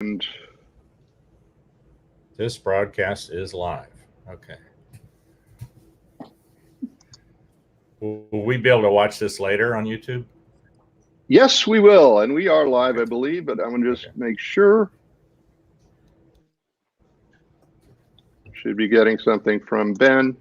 And this broadcast is live. Okay. Will we be able to watch this later on YouTube? yes, we will. And we are live, I believe, but I'm going to just make sure. Should be getting something from Ben.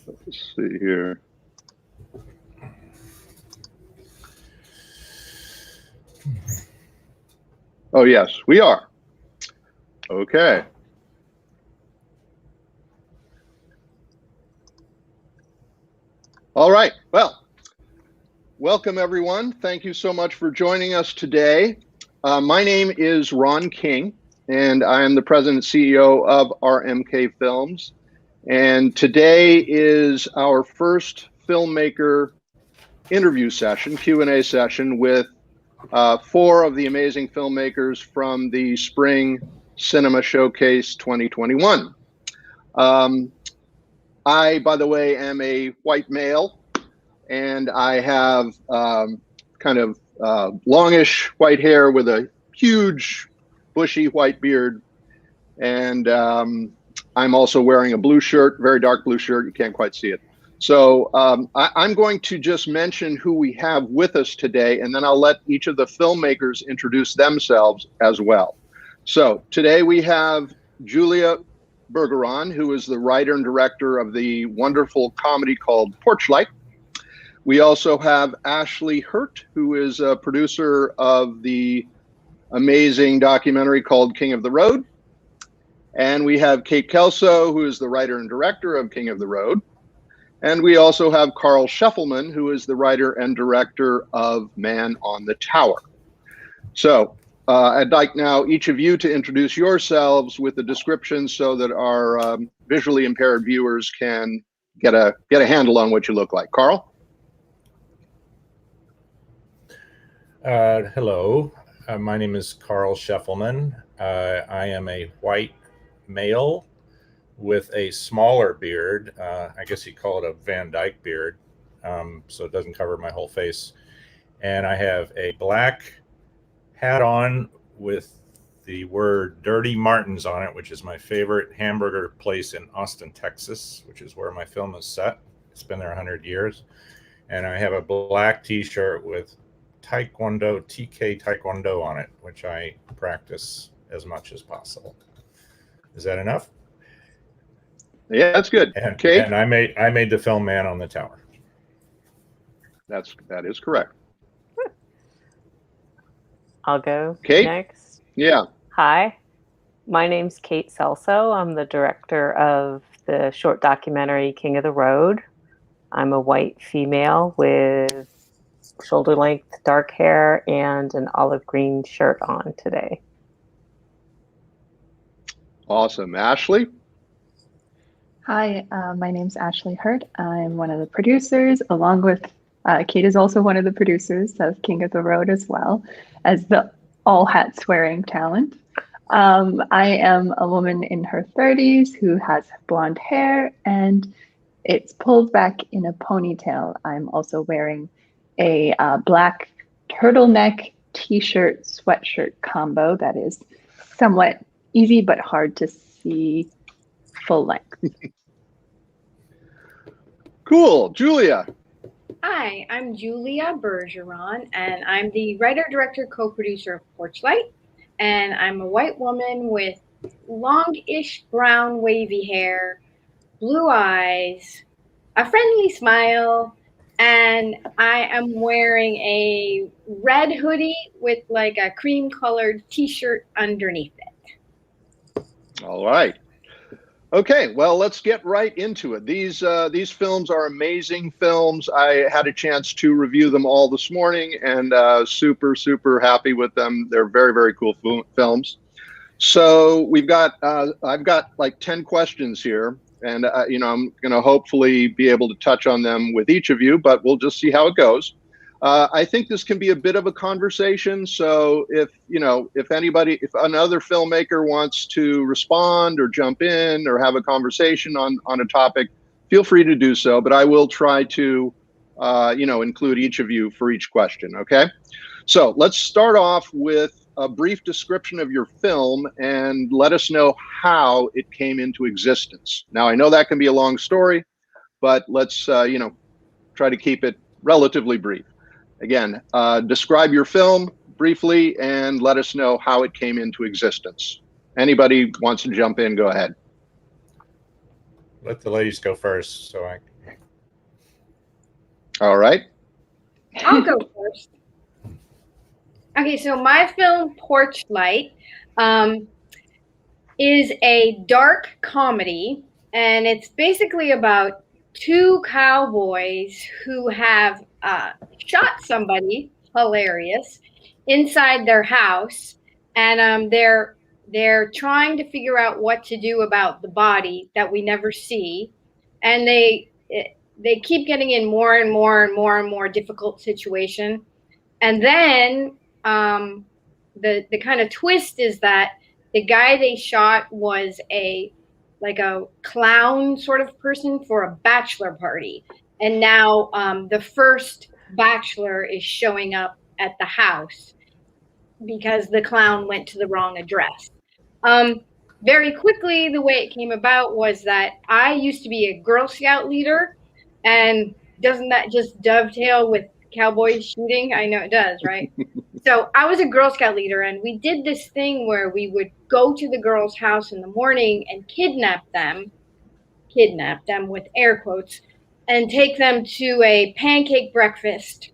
Let's see here. Oh, yes, we are. Okay. All right. Well, welcome, everyone. Thank you so much for joining us today. My name is Ron King, and I am the president and CEO of RMK Films. And today is our first filmmaker interview session, Q&A session with 4 of the amazing filmmakers from the Spring Cinema Showcase 2021. I, by the way, am a white male, and I have kind of longish white hair with a huge bushy white beard. And I'm also wearing a blue shirt, very dark blue shirt. You can't quite see it. So I'm going to just mention who we have with us today, and then I'll let each of the filmmakers introduce themselves as well. So today we have Julia Bergeron, who is the writer and director of the wonderful comedy called Porchlight. We also have Ashley Hirt, who is a producer of the amazing documentary called King of the Road. And we have Cate Celso, who is the writer and director of King of the Road. And we also have Karl Shefelman, who is the writer and director of Man on the Tower. So I'd like now each of you to introduce yourselves with a description so that our visually impaired viewers can get a handle on what you look like. Karl? Hello, my name is Karl Shefelman. I am a white male with a smaller beard. I guess you call it a Van Dyke beard, so it doesn't cover my whole face. And I have a black hat on with the word Dirty Martin's on it, which is my favorite hamburger place in Austin, Texas, which is where my film is set. It's been there 100 years. And I have a black t-shirt with Taekwondo, TK Taekwondo on it, which I practice as much as possible. Is that enough? Yeah, that's good. And, Cate? and I made the film Man on the Tower. That is correct. I'll go Cate? next. Yeah. Hi, my name's Cate Celso. I'm the director of the short documentary King of the Road. I'm a white female with shoulder-length dark hair and an olive green shirt on today. Awesome. Ashley? Hi, my name's Ashley Hirt. I'm one of the producers, along with Cate is also one of the producers of King of the Road as well as the all-hat-wearing talent. I am a woman in her 30s who has blonde hair and it's pulled back in a ponytail. I'm also wearing a black turtleneck t-shirt sweatshirt combo that is somewhat easy but hard to see full length. Cool. Julia? Hi, I'm Julia Bergeron, and I'm the writer, director, co-producer of Porchlight. And I'm a white woman with longish brown wavy hair, blue eyes, a friendly smile, and I am wearing a red hoodie with like a cream colored t-shirt underneath it. All right. Okay, well, let's get right into it. These films are amazing films. I had a chance to review them all this morning, and super, super happy with them. They're very, very cool films. So I've got like 10 questions here, And, I'm going to hopefully be able to touch on them with each of you, but we'll just see how it goes. I think this can be a bit of a conversation. So if another filmmaker wants to respond or jump in or have a conversation on a topic, feel free to do so. But I will try to, include each of you for each question. Okay. So let's start off with a brief description of your film and let us know how it came into existence. Now, I know that can be a long story, but let's, try to keep it relatively brief. Again, describe your film briefly and let us know how it came into existence. Anybody wants to jump in, go ahead. Let the ladies go first. All right. I'll go first. Okay, so my film Porch Light is a dark comedy, and it's basically about two cowboys who have shot somebody, hilarious, inside their house, and they're trying to figure out what to do about the body that we never see, and they keep getting in more and more and more and more difficult situation, and then the kind of twist is that the guy they shot was a clown sort of person for a bachelor party. And now the first bachelor is showing up at the house because the clown went to the wrong address. Very quickly, the way it came about was that I used to be a Girl Scout leader. And doesn't that just dovetail with cowboy shooting? I know it does, right? So I was a Girl Scout leader, and we did this thing where we would go to the girls' house in the morning and kidnap them with air quotes, and take them to a pancake breakfast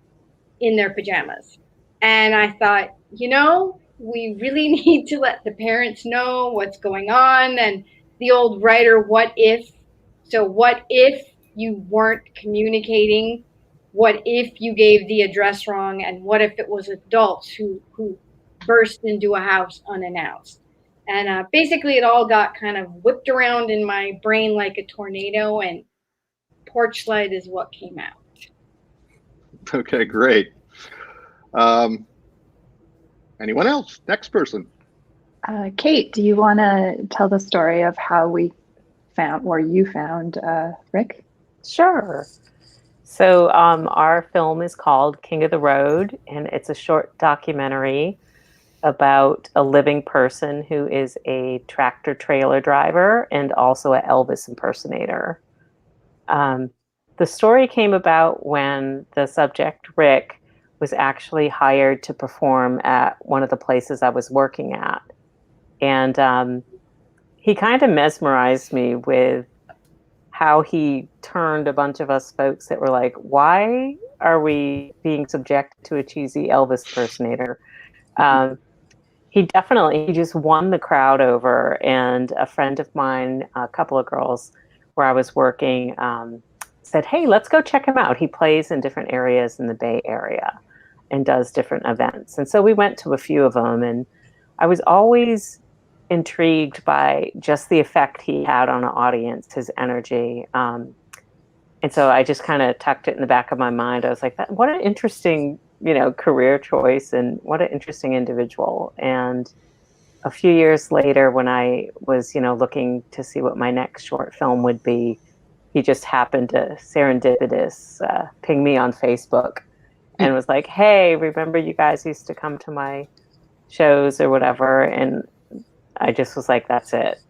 in their pajamas. And I thought, we really need to let the parents know what's going on. And the old writer, what if? So what if you weren't communicating? What if you gave the address wrong? And what if it was adults who burst into a house unannounced? And basically it all got kind of whipped around in my brain like a tornado, and Porch Light is what came out. Okay, great. Anyone else? Next person. Cate, do you want to tell the story of how you found Rick? Sure. So our film is called King of the Road, and it's a short documentary about a living person who is a tractor trailer driver and also an Elvis impersonator. The story came about when the subject, Rick, was actually hired to perform at one of the places I was working at. And he kind of mesmerized me with how he turned a bunch of us folks that were like, why are we being subjected to a cheesy Elvis impersonator? He just won the crowd over. And a friend of mine, a couple of girls where I was working, said, hey, let's go check him out. He plays in different areas in the Bay Area and does different events. And so we went to a few of them, and I was always intrigued by just the effect he had on an audience, his energy. And so I just kind of tucked it in the back of my mind. I was like, what an interesting, career choice, and what an interesting individual. And a few years later, when I was, looking to see what my next short film would be, he just happened to serendipitous ping me on Facebook and was like, hey, remember you guys used to come to my shows or whatever? And I just was like, that's it.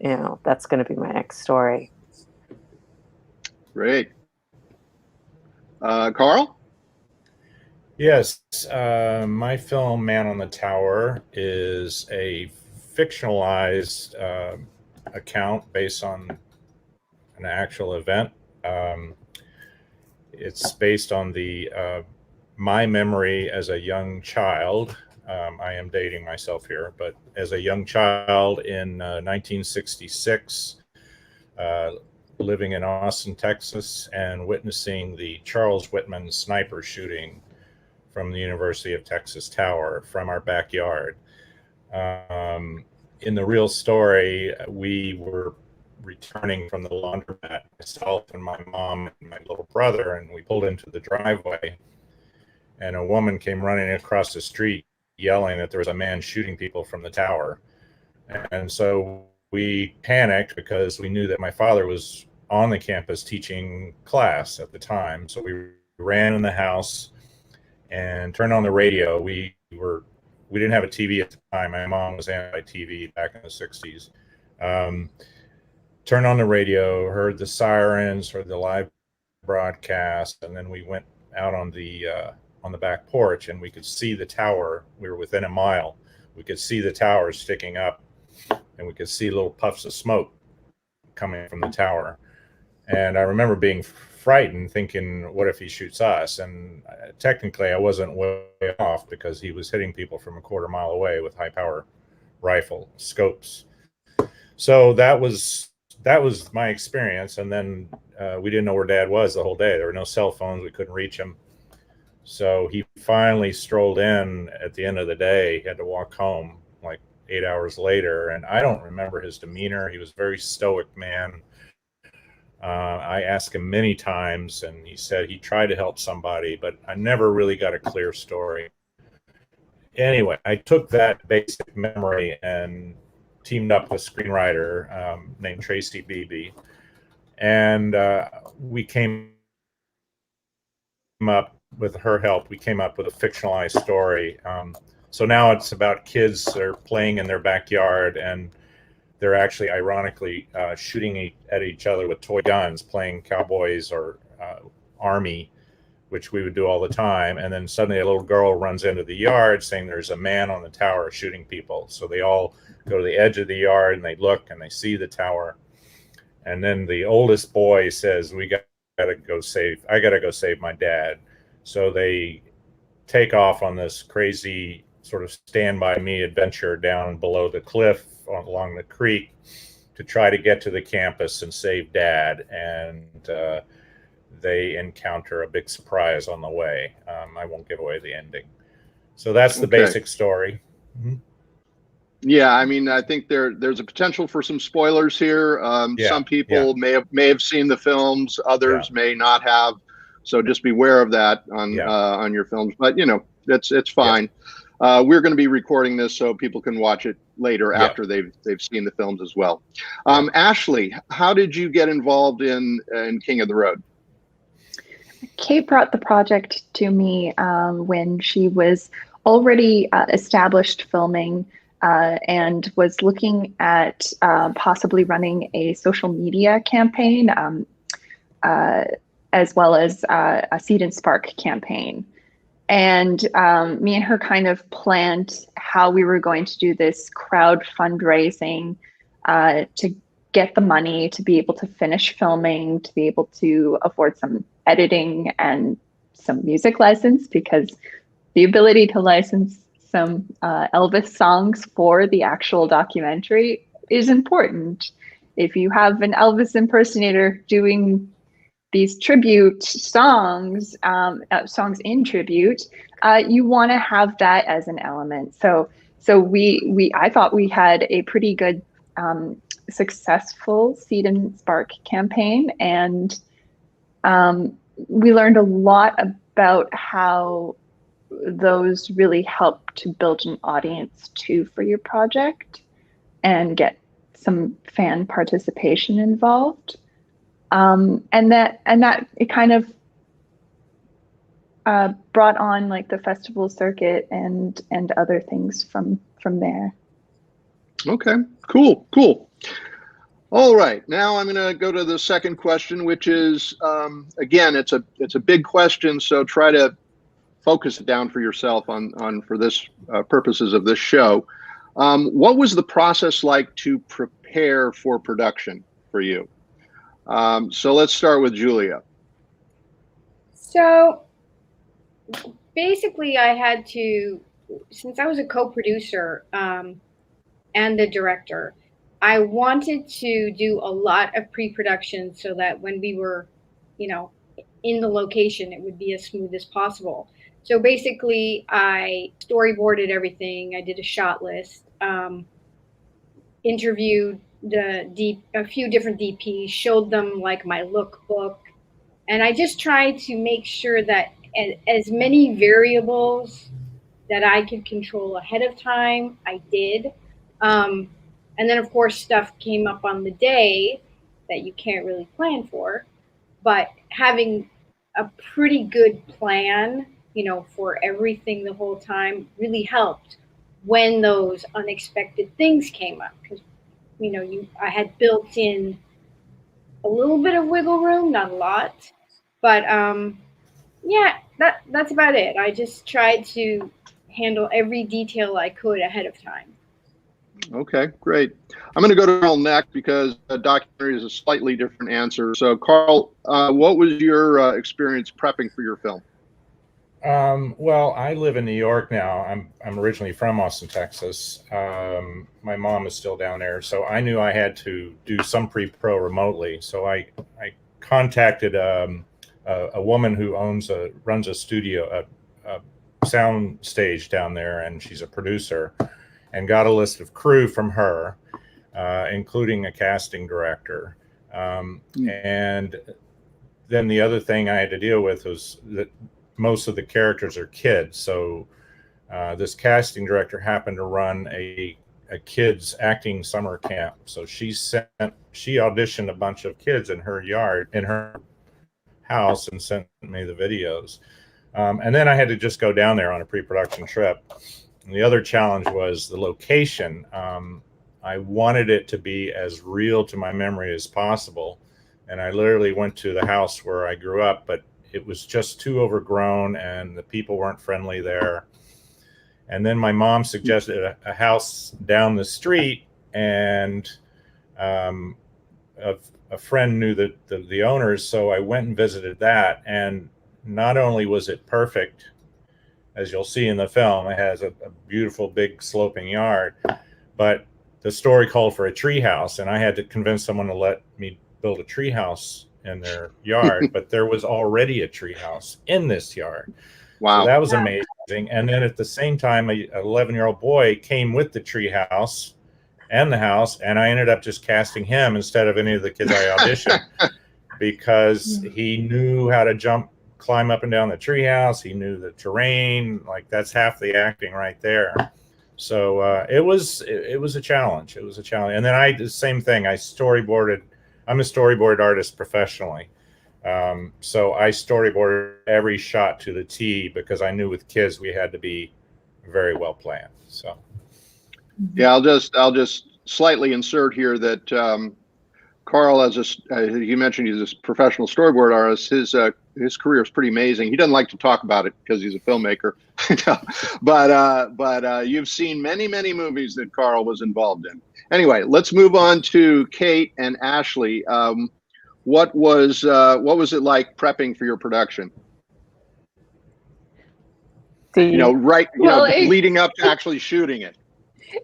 That's going to be my next story. Great. Karl? Yes, my film Man on the Tower is a fictionalized account based on an actual event. It's based on my memory as a young child. I am dating myself here, but as a young child in 1966, living in Austin, Texas, and witnessing the Charles Whitman sniper shooting from the University of Texas Tower from our backyard. In the real story, we were returning from the laundromat, myself and my mom and my little brother, and we pulled into the driveway, and a woman came running across the street yelling that there was a man shooting people from the tower. And so we panicked because we knew that my father was on the campus teaching class at the time. So we ran in the house and turned on the radio. We didn't have a TV at the time. My mom was anti-TV back in the 60s. Turned on the radio, heard the sirens, heard the live broadcast, and then we went out on the back porch, and we could see the tower. We were within a mile. We could see the tower sticking up, and we could see little puffs of smoke coming from the tower. And I remember being frightened, thinking, what if he shoots us? And technically I wasn't way off, because he was hitting people from a quarter mile away with high power rifle scopes. So that was my experience. And then we didn't know where Dad was the whole day. There were no cell phones. We couldn't reach him. So he finally strolled in at the end of the day. He had to walk home like 8 hours later. And I don't remember his demeanor. He was a very stoic man. I asked him many times, and he said he tried to help somebody, but I never really got a clear story. Anyway, I took that basic memory and teamed up with a screenwriter named Tracy Beebe, and we came up with her help. We came up with a fictionalized story. So now it's about kids that are playing in their backyard, and they're actually, ironically, shooting at each other with toy guns, playing cowboys or army, which we would do all the time. And then suddenly a little girl runs into the yard saying there's a man on the tower shooting people. So they all go to the edge of the yard and they look and they see the tower. And then the oldest boy says, I gotta go save my dad. So they take off on this crazy sort of Stand By Me adventure down below the cliff along the creek to try to get to the campus and save Dad. And they encounter a big surprise on the way. I won't give away the ending. So that's the basic story. Mm-hmm. Yeah, I mean, I think there's a potential for some spoilers here. Some people may have seen the films, others may not have. So just beware of that on your films. But it's fine. We're going to be recording this so people can watch it later after they've seen the films as well. Ashley, how did you get involved in King of the Road? Cate brought the project to me when she was already established filming and was looking at possibly running a social media campaign as well as a Seed and Spark campaign. And me and her kind of planned how we were going to do this crowd fundraising to get the money to be able to finish filming, to be able to afford some editing and some music license, because the ability to license some Elvis songs for the actual documentary is important. If you have an Elvis impersonator doing these tribute songs, songs in tribute, you want to have that as an element. So I thought we had a pretty good, successful Seed and Spark campaign, and we learned a lot about how those really help to build an audience too for your project and get some fan participation involved. And that it kind of brought on like the festival circuit and other things from there. Okay, cool. All right, now I'm going to go to the second question, which is again, it's a big question, so try to focus it down for yourself on for this purposes of this show. What was the process like to prepare for production for you? So let's start with Julia. So basically I had to, since I was a co-producer and the director, I wanted to do a lot of pre-production so that when we were, in the location, it would be as smooth as possible. So basically I storyboarded everything. I did a shot list, interviewed a few different DPs, showed them like my lookbook, and I just tried to make sure that as many variables that I could control ahead of time, I did. And then, of course, stuff came up on the day that you can't really plan for. But having a pretty good plan, for everything the whole time really helped when those unexpected things came up. Because, I had built in a little bit of wiggle room, not a lot. But yeah, that's about it. I just tried to handle every detail I could ahead of time. Okay, great. I'm going to go to Karl next because a documentary is a slightly different answer. So, Karl, what was your experience prepping for your film? Well, I live in New York now. I'm originally from Austin, Texas. My mom is still down there, so I knew I had to do some pre-pro remotely. So I contacted a woman who runs a studio, a sound stage down there, and she's a producer, and got a list of crew from her, including a casting director. And then the other thing I had to deal with was that most of the characters are kids. So this casting director happened to run a kids acting summer camp. So she auditioned a bunch of kids in her yard, in her house, and sent me the videos. And then I had to just go down there on a pre-production trip. And the other challenge was the location. I wanted it to be as real to my memory as possible. And I literally went to the house where I grew up, but it was just too overgrown and the people weren't friendly there. And then my mom suggested a house down the street, and a friend knew the owners, so I went and visited that. And not only was it perfect, as you'll see in the film, it has a beautiful big sloping yard, but the story called for a tree house, and I had to convince someone to let me build a tree house in their yard, but there was already a tree house in this yard. Wow. So that was amazing. And then at the same time, an 11-year-old boy came with the tree house and the house, and I ended up just casting him instead of any of the kids I auditioned because he knew how to climb up and down the tree house. He knew the terrain. Like, that's half the acting right there. So it was a challenge. It was a challenge. And then I did the same thing. I storyboarded. I'm a storyboard artist professionally. So I storyboarded every shot to the T because I knew with kids we had to be very well planned. So yeah, I'll just slightly insert here that Karl, as you mentioned, he's a professional storyboard artist. His career is pretty amazing. He doesn't like to talk about it because he's a filmmaker, but you've seen many movies that Karl was involved in. Anyway, let's move on to Cate and Ashley. What was it like prepping for your production? Leading up to actually shooting it.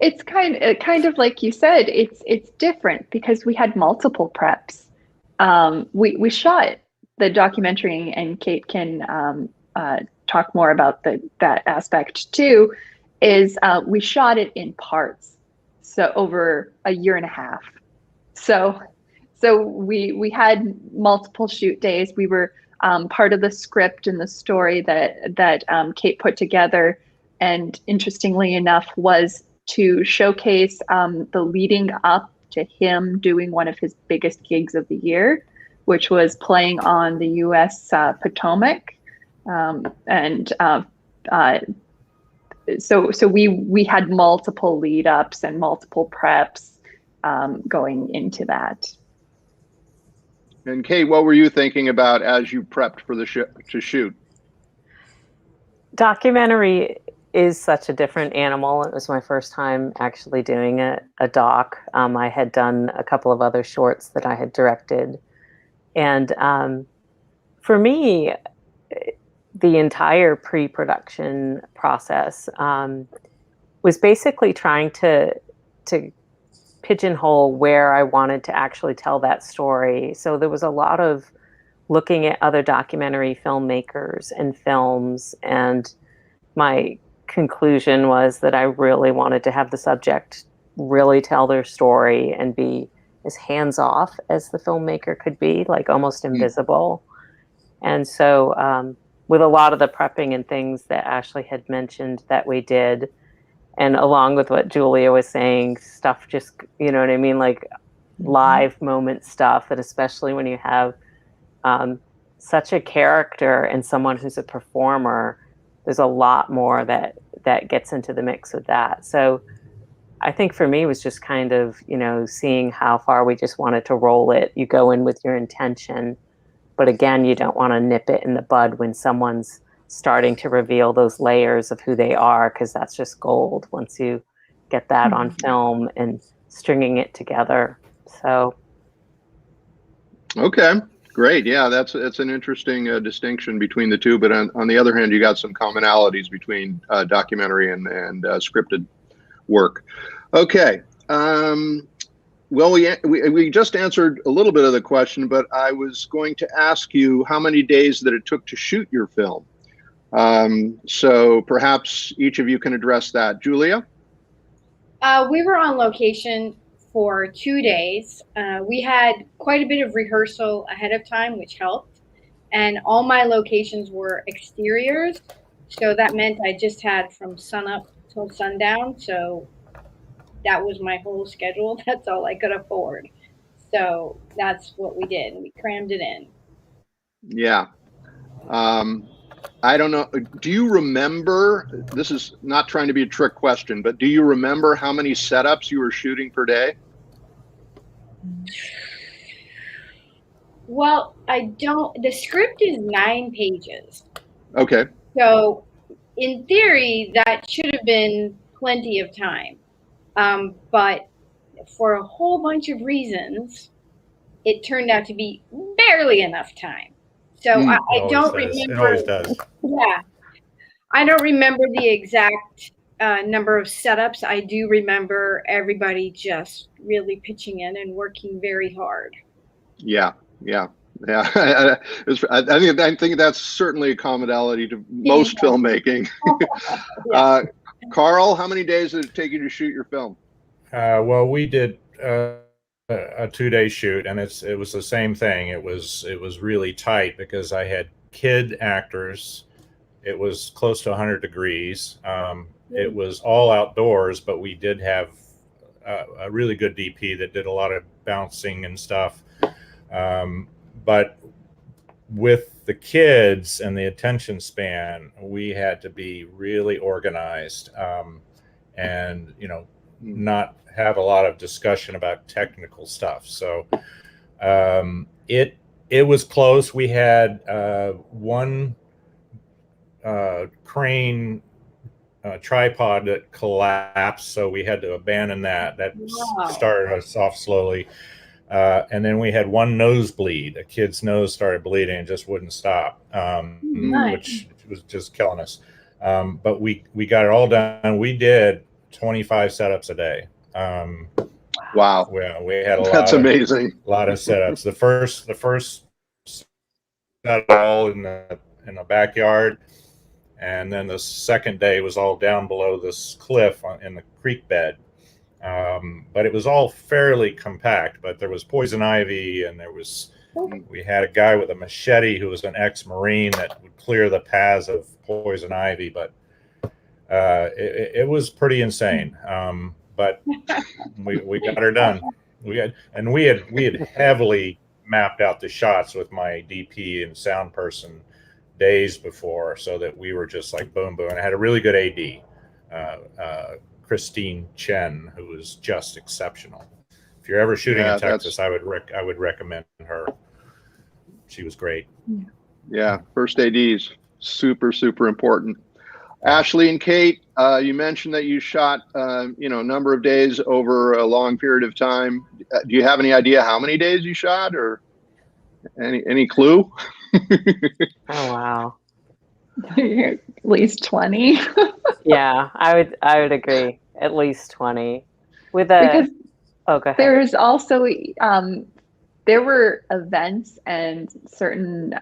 It's kind of like you said. It's different because we had multiple preps. We shot the documentary, and Cate can talk more about that aspect too. Is we shot it in parts, so over a year and a half. So we had multiple shoot days. We were part of the script and the story that Cate put together, and interestingly enough was to showcase the leading up to him doing one of his biggest gigs of the year, which was playing on the U.S. Potomac. So we had multiple lead ups and multiple preps going into that. And Cate, what were you thinking about as you prepped for the to shoot? Documentary is such a different animal. It was my first time actually doing a doc. I had done a couple of other shorts that I had directed. And for me, the entire pre-production process was basically trying to pigeonhole where I wanted to actually tell that story. So there was a lot of looking at other documentary filmmakers and films, and my conclusion was that I really wanted to have the subject really tell their story and be as hands-off as the filmmaker could be, like almost invisible. And so with a lot of the prepping and things that Ashley had mentioned that we did, and along with what Julia was saying, stuff just, you know what I mean, like live moment stuff, and especially when you have such a character and someone who's a performer, there's a lot more that gets into the mix with that. So I think for me it was just kind of, you know, seeing how far we just wanted to roll it. You go in with your intention, but again, you don't want to nip it in the bud when someone's starting to reveal those layers of who they are, because that's just gold once you get that on film and stringing it together. So Okay, great. Yeah, that's an interesting distinction between the two. But on the other hand, you got some commonalities between documentary and scripted work. Okay. Well, we just answered a little bit of the question, but I was going to ask you how many days that it took to shoot your film. So perhaps each of you can address that. Julia? We were on location for 2 days. We had quite a bit of rehearsal ahead of time, which helped. And all my locations were exteriors. So that meant I just had from sunup till sundown. So that was my whole schedule. That's all I could afford. So that's what we did. We crammed it in. Yeah. I don't know. Do you remember, this is not trying to be a trick question, but do you remember how many setups you were shooting per day? Well, I don't, the script is 9 pages. Okay. So in theory, that should have been plenty of time. But for a whole bunch of reasons, it turned out to be barely enough time. So I don't remember. It always does. Yeah. I don't remember the exact number of setups. I do remember everybody just really pitching in and working very hard. Yeah. I think that's certainly a commonality to most filmmaking. Yeah. Karl, how many days did it take you to shoot your film? Well, we did a 2-day shoot, and it was the same thing. It was really tight because I had kid actors. It was close to 100 degrees. It was all outdoors, but we did have a really good DP that did a lot of bouncing and stuff. But with the kids and the attention span, we had to be really organized, and not have a lot of discussion about technical stuff. So it was close. We had one crane tripod that collapsed, so we had to abandon that. That started us off slowly. And then we had one nosebleed. A kid's nose started bleeding and just wouldn't stop, which was just killing us. But we got it all done. We did 25 setups a day. Wow. We had That's amazing. A lot of setups. The first set all in the backyard, and then the second day was all down below this cliff in the creek bed. But it was all fairly compact, but there was poison ivy, and we had a guy with a machete who was an ex-Marine that would clear the paths of poison ivy, but it was pretty insane. But we got her done. We had heavily mapped out the shots with my DP and sound person days before, so that we were just like boom, boom. And I had a really good AD. Christine Chen, who was just exceptional. If you're ever shooting in Texas, I would recommend her. She was great. Yeah, first ADs, super important. Ashley and Cate, you mentioned that you shot a number of days over a long period of time. Do you have any idea how many days you shot, or any clue? Oh wow. At least 20. Yeah, I would agree. At least 20. Because go ahead. There's also there were events and certain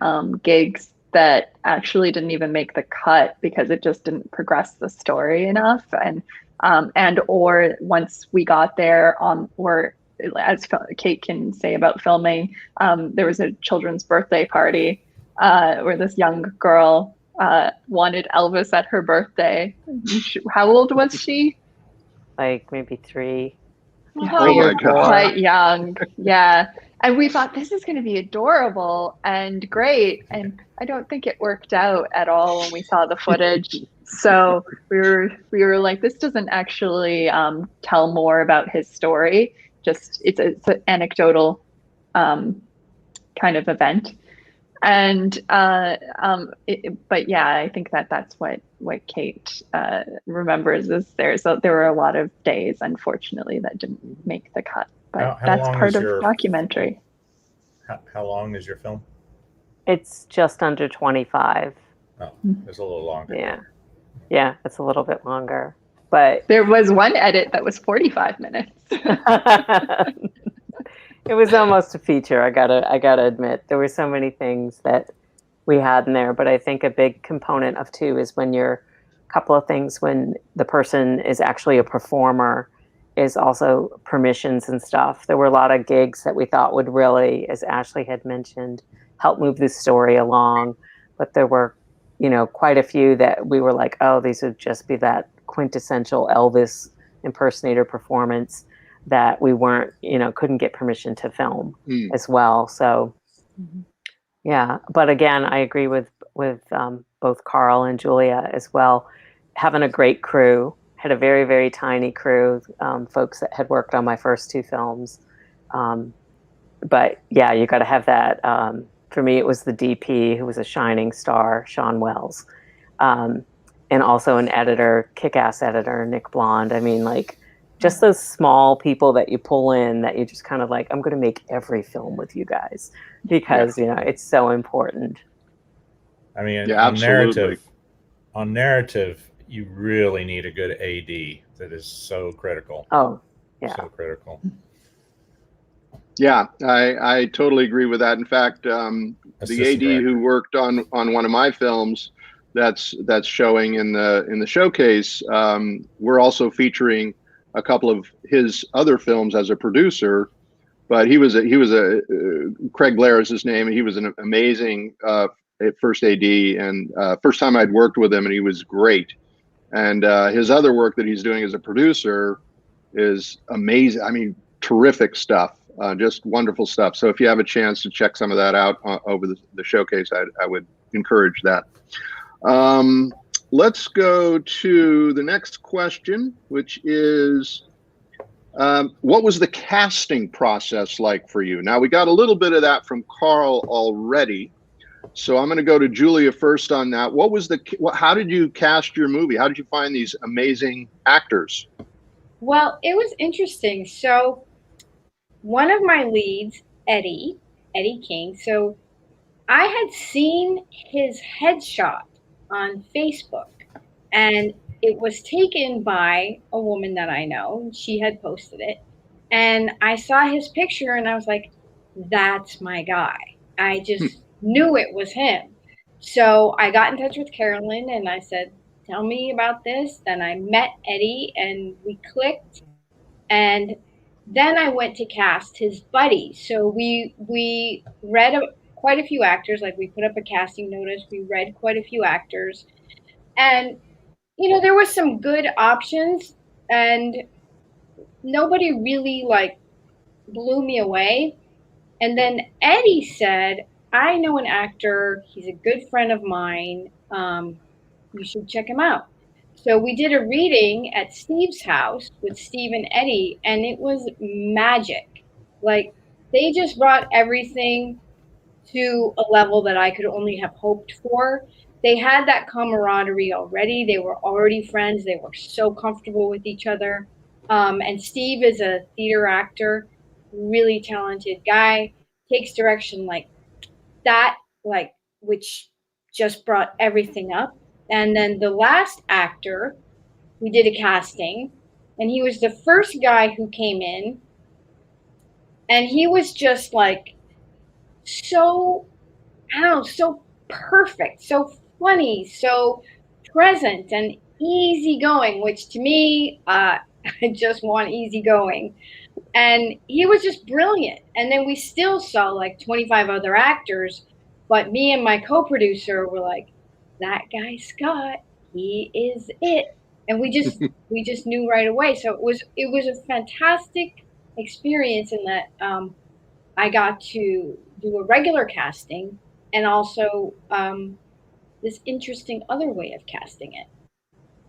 gigs that actually didn't even make the cut because it just didn't progress the story enough. And and or once we got there, or as Cate can say about filming, there was a children's birthday party where this young girl wanted Elvis at her birthday. How old was she? Like maybe 3. Oh my God. Quite young. Yeah. And we thought this is going to be adorable and great. And I don't think it worked out at all when we saw the footage. So we were like, this doesn't actually tell more about his story. Just it's an anecdotal kind of event. And but yeah, I think that's what Cate remembers is there. So there were a lot of days, unfortunately, that didn't make the cut. But How that's long part is of your documentary. How long is your film? It's just under 25. Oh, it's a little longer. Yeah, it's a little bit longer. But there was one edit that was 45 minutes. It was almost a feature. I gotta admit, there were so many things that we had in there. But I think a big component of too is when you're a couple of things when the person is actually a performer, is also permissions and stuff. There were a lot of gigs that we thought would really, as Ashley had mentioned, help move the story along. But there were, quite a few that we were like, oh, these would just be that quintessential Elvis impersonator performance that we weren't, couldn't get permission to film as well. So, yeah. But again, I agree with both Karl and Julia as well. Having a great crew, had a very, very tiny crew, folks that had worked on my first 2 films. But yeah, you got to have that. For me, it was the DP, who was a shining star, Sean Wells, and also an editor, kick-ass editor, Nick Blonde. I mean, like, just those small people that you pull in that you just kind of like, I'm going to make every film with you guys because, it's so important. I mean, Yeah, on absolutely. narrative, you really need a good AD. That is so critical. Oh, yeah. So critical. Yeah, I totally agree with that. In fact, the AD who worked on one of my films that's showing in the showcase, we're also featuring a couple of his other films as a producer. But he was a Craig Blair is his name, and he was an amazing first AD, and first time I'd worked with him, and he was great. And his other work that he's doing as a producer is amazing. I mean, terrific stuff, just wonderful stuff. So if you have a chance to check some of that out over the showcase, I would encourage that. Let's go to the next question, which is, what was the casting process like for you? Now, we got a little bit of that from Karl already. So I'm going to go to Julia first on that. How did you cast your movie? How did you find these amazing actors? Well, it was interesting. So one of my leads, Eddie King. So I had seen his headshot on Facebook, and it was taken by a woman that I know. She had posted it, and I saw his picture, and I was like, that's my guy. I just knew it was him. So I got in touch with Carolyn, and I said, tell me about this. Then I met Eddie, and we clicked, and then I went to cast his buddy. So we read quite a few actors. Like, we put up a casting notice. We read quite a few actors, and there were some good options, and nobody really like blew me away. And then Eddie said, I know an actor. He's a good friend of mine. You should check him out. So we did a reading at Steve's house with Steve and Eddie, and it was magic. Like, they just brought everything to a level that I could only have hoped for. They had that camaraderie already. They were already friends. They were so comfortable with each other. And Steve is a theater actor, really talented guy, takes direction like that, which just brought everything up. And then the last actor, we did a casting, and he was the first guy who came in, and he was just like so, I don't know, so perfect, so funny, so present. And easygoing, which to me, I just want easygoing. And he was just brilliant. And then we still saw like 25 other actors, but me and my co-producer were like, that guy Scott, he is it. And we just knew right away. So it was a fantastic experience in that I got to do a regular casting and also this interesting other way of casting it.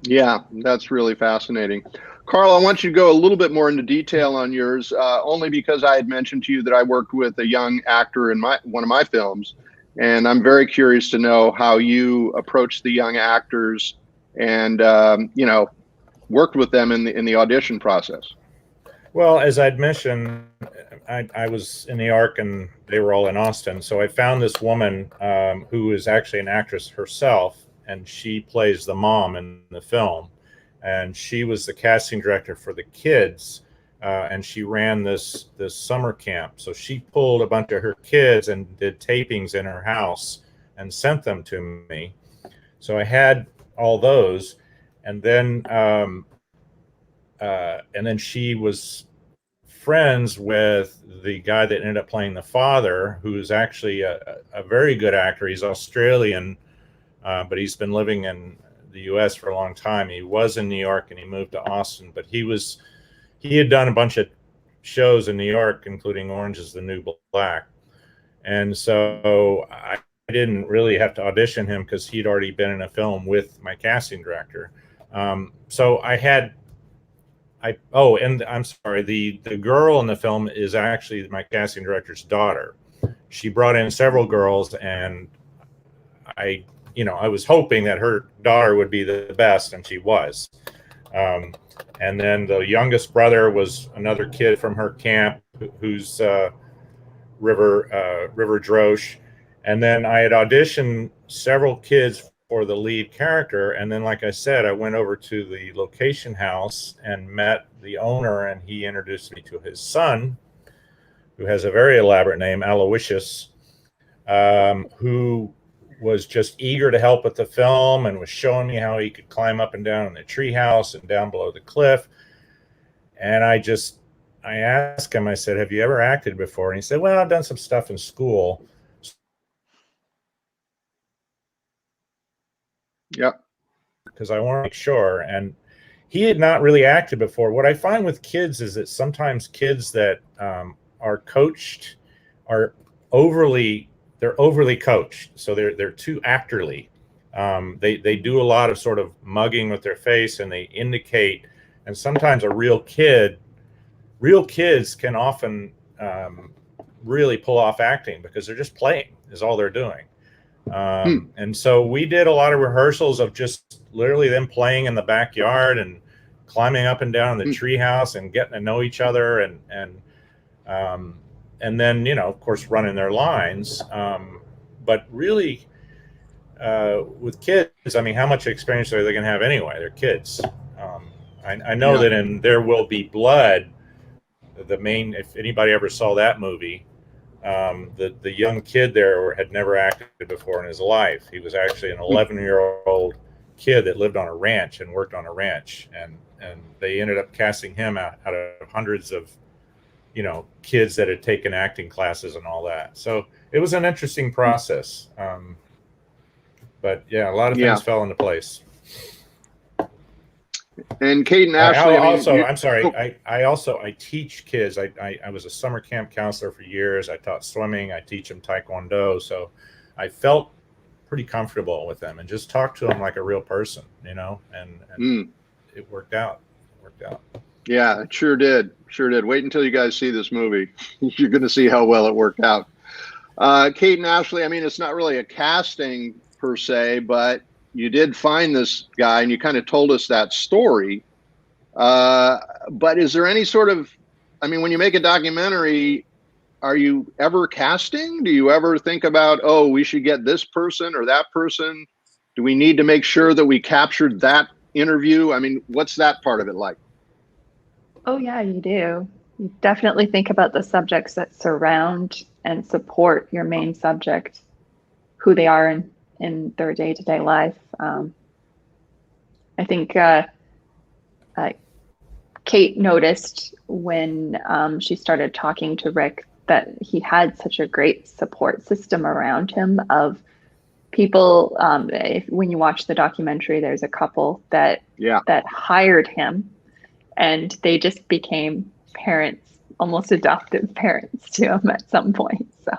Yeah, that's really fascinating. Karl, I want you to go a little bit more into detail on yours, only because I had mentioned to you that I worked with a young actor in one of my films, and I'm very curious to know how you approach the young actors and worked with them in the audition process. Well, as I'd mentioned, I was in New York and they were all in Austin. So I found this woman who is actually an actress herself, and she plays the mom in the film. And she was the casting director for the kids, and she ran this summer camp. So she pulled a bunch of her kids and did tapings in her house and sent them to me. So I had all those, and then she was friends with the guy that ended up playing the father, who's actually a very good actor. He's Australian, but he's been living in the US for a long time. He was in New York and he moved to Austin, but he had done a bunch of shows in New York, including Orange is the New Black. And so I didn't really have to audition him because he'd already been in a film with my casting director. So and I'm sorry, the girl in the film is actually my casting director's daughter. She brought in several girls, and I was hoping that her daughter would be the best, and she was. And then the youngest brother was another kid from her camp, who's River Drosh. And then I had auditioned several kids for the lead character. And then, like I said, I went over to the location house and met the owner, and he introduced me to his son, who has a very elaborate name, Aloysius, who was just eager to help with the film and was showing me how he could climb up and down in the treehouse and down below the cliff. And I asked him, I said, have you ever acted before? And he said, well, I've done some stuff in school. Yep. Because I want to make sure. And he had not really acted before. What I find with kids is that sometimes kids that are coached are overly coached. So they're too actorly. They do a lot of sort of mugging with their face, and they indicate. And sometimes real kids can often really pull off acting because they're just playing is all they're doing. And so we did a lot of rehearsals of just literally them playing in the backyard and climbing up and down in the treehouse and getting to know each other, and then of course running their lines. But really, with kids, I mean, how much experience are they going to have anyway? They're kids. I know that in There Will Be Blood, if anybody ever saw that movie, the young kid there had never acted before in his life. He was actually an 11-year-old kid that lived on a ranch and worked on a ranch, and they ended up casting him out of hundreds of kids that had taken acting classes and all that. So it was an interesting process. But yeah, a lot of things fell into place. And Cate and Ashley, I teach kids. I was a summer camp counselor for years. I taught swimming. I teach them Taekwondo. So I felt pretty comfortable with them and just talked to them like a real person, and it worked out. Yeah, it sure did. Wait until you guys see this movie. You're going to see how well it worked out. Cate and Ashley, I mean, it's not really a casting per se, but you did find this guy and you kind of told us that story. But is there any sort of, I mean, when you make a documentary, are you ever casting? Do you ever think about, oh, we should get this person or that person? Do we need to make sure that we captured that interview? I mean, what's that part of it like? Oh, yeah, you do. You definitely think about the subjects that surround and support your main subject, who they are in their day-to-day life. I think Cate noticed when she started talking to Rick that he had such a great support system around him of people. When you watch the documentary, there's a couple that hired him, and they just became parents, almost adoptive parents to him at some point. So,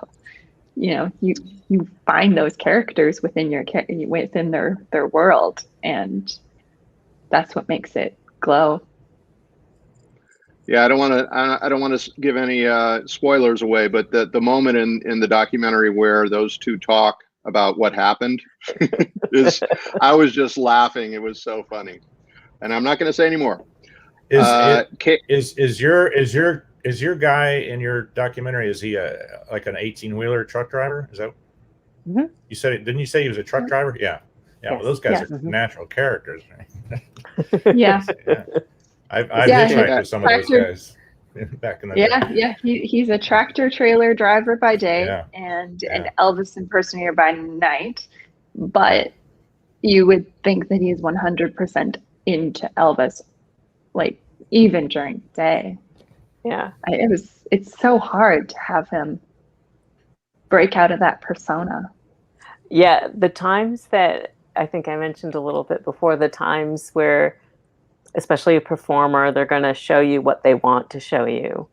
you know, you find those characters within their world, and that's what makes it glow. Yeah, I don't want to give any spoilers away, but the moment in the documentary where those two talk about what happened I was just laughing. It was so funny, and I'm not going to say any more. Is your guy in your documentary? Is he like an 18-wheeler truck driver? Is that you said? Didn't you say he was a truck driver? Yeah. Yes. Well, those guys are natural characters, right? Yeah. I've hitchhiked with some of those guys back in the day. Yeah. He's a tractor trailer driver by day and an Elvis impersonator by night. But you would think that he's 100% into Elvis, like even during the day. Yeah. It's so hard to have him break out of that persona. Yeah. The times that I think I mentioned a little bit before, the times where, especially a performer, they're going to show you what they want to show you.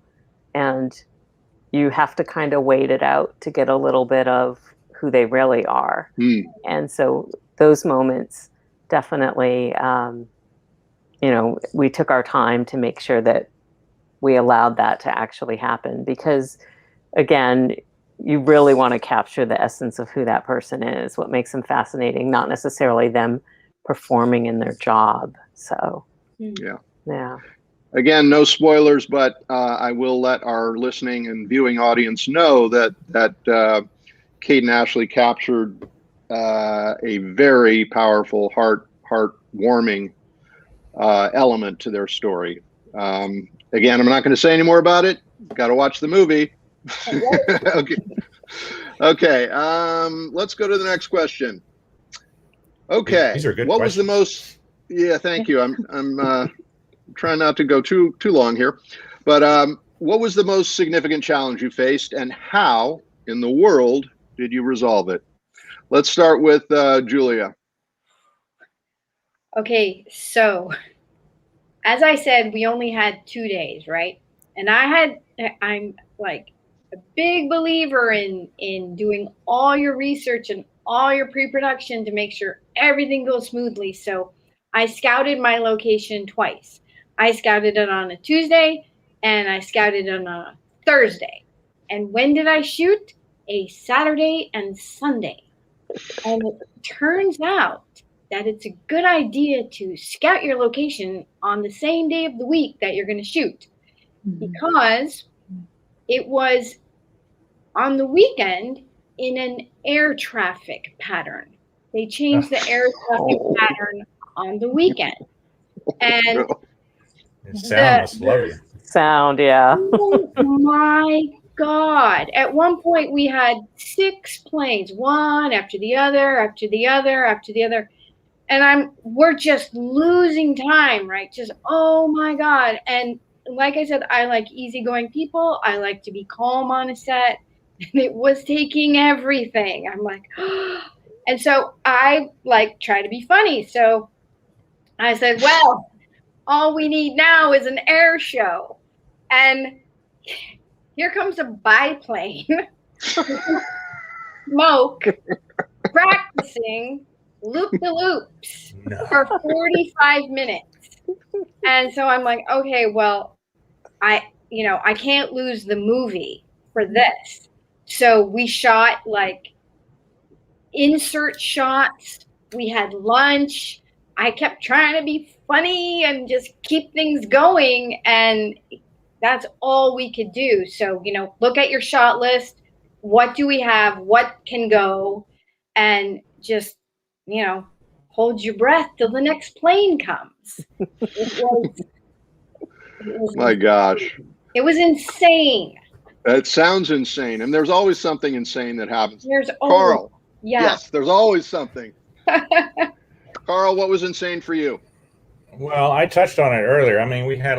And you have to kind of wait it out to get a little bit of who they really are. And so those moments definitely, you know, we took our time to make sure that we allowed that to actually happen. Because, again, you really want to capture the essence of who that person is, what makes them fascinating, not necessarily them performing in their job. So... Yeah. Again, no spoilers, but I will let our listening and viewing audience know that Cate and Ashley captured a very powerful, heartwarming element to their story. Again, I'm not going to say any more about it. Got to watch the movie. Okay. Let's go to the next question. Okay. These are good What questions. was the most? Yeah, thank you. I'm trying not to go too long here, but what was the most significant challenge you faced, and how in the world did you resolve it? Let's start with Julia. Okay, so as I said, we only had 2 days, right? And I'm like a big believer in doing all your research and all your pre-production to make sure everything goes smoothly. So I scouted my location twice. I scouted it on a Tuesday and I scouted it on a Thursday. And when did I shoot? A Saturday and Sunday. And it turns out that it's a good idea to scout your location on the same day of the week that you're going to shoot, because it was on the weekend in an air traffic pattern. They changed the air traffic pattern on the weekend. And Sound must love you. Sound, yeah. Oh my God. At one point we had 6 planes, one after the other, after the other, after the other. And we're just losing time, right? Just, oh my God. And like I said, I like easygoing people. I like to be calm on a set. And it was taking everything. I'm like, and so I like try to be funny. So I said, well, all we need now is an air show. And here comes a biplane, smoke, practicing loop-de-loops for 45 minutes. And so I'm like, okay, well, I can't lose the movie for this. So we shot like insert shots. We had lunch. I kept trying to be funny and just keep things going. And that's all we could do. So, look at your shot list. What do we have? What can go? And just, hold your breath till the next plane comes. My gosh. It was insane. It sounds insane. And there's always something insane that happens. There's Karl. Yeah. Yes, there's always something. Karl, what was insane for you? Well, I touched on it earlier. I mean, we had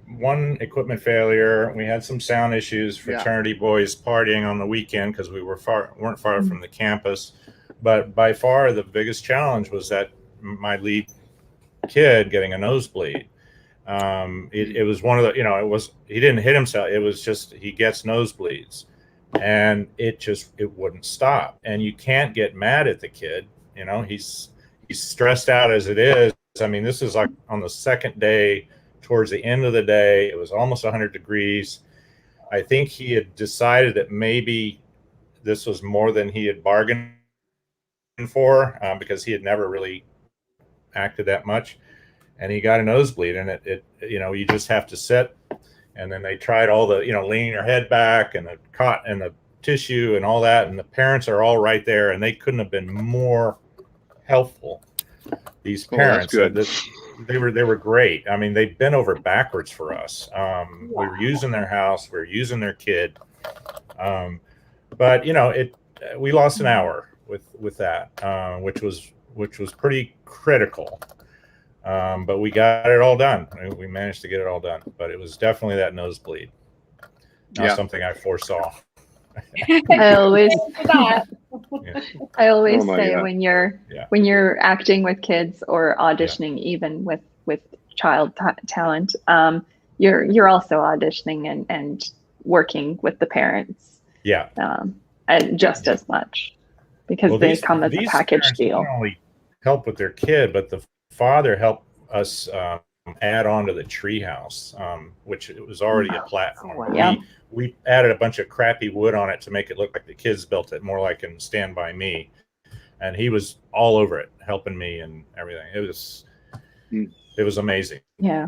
one equipment failure. We had some sound issues, fraternity boys partying on the weekend because we weren't far from the campus. But by far the biggest challenge was that my lead kid getting a nosebleed. It was one of the, he didn't hit himself. It was just, he gets nosebleeds, and it wouldn't stop. And you can't get mad at the kid. He's stressed out as it is. I mean, this is like on the second day, towards the end of the day. It was almost 100 degrees. I think he had decided that maybe this was more than he had bargained for, because he had never really acted that much. And he got a nosebleed, and it you just have to sit. And then they tried all the, leaning your head back and the cot and the tissue and all that. And the parents are all right there, and they couldn't have been more helpful. These parents, they were great. I mean, they bent over backwards for us. We were using their house, we were using their kid. But we lost an hour with that, which was pretty critical. But we got it all done. We managed to get it all done. But it was definitely that nosebleed. Not something I foresaw. I always say God. when you're acting with kids or auditioning, even with child talent, you're also auditioning and working with the parents. Yeah. And just as much, because they come as a package deal. Not only help with their kid, but the father helped us add on to the treehouse, which it was already a platform. Wow. Yeah. We added a bunch of crappy wood on it to make it look like the kids built it, more like in Stand By Me. And he was all over it, helping me and everything. It was amazing. Yeah.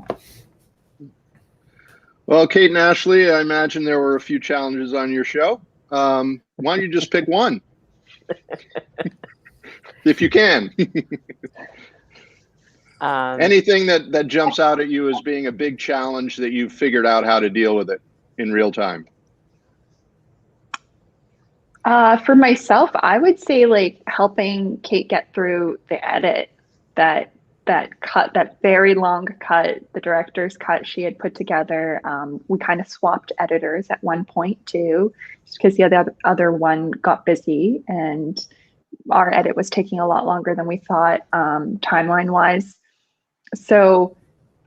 Well, Cate and Ashley, I imagine there were a few challenges on your show. Why don't you just pick one? If you can. Anything that jumps out at you as being a big challenge that you've figured out how to deal with it in real time? For myself, I would say like helping Cate get through the edit, that cut, that very long cut, the director's cut she had put together. We kind of swapped editors at one point too, just because the other one got busy and our edit was taking a lot longer than we thought, timeline wise. So,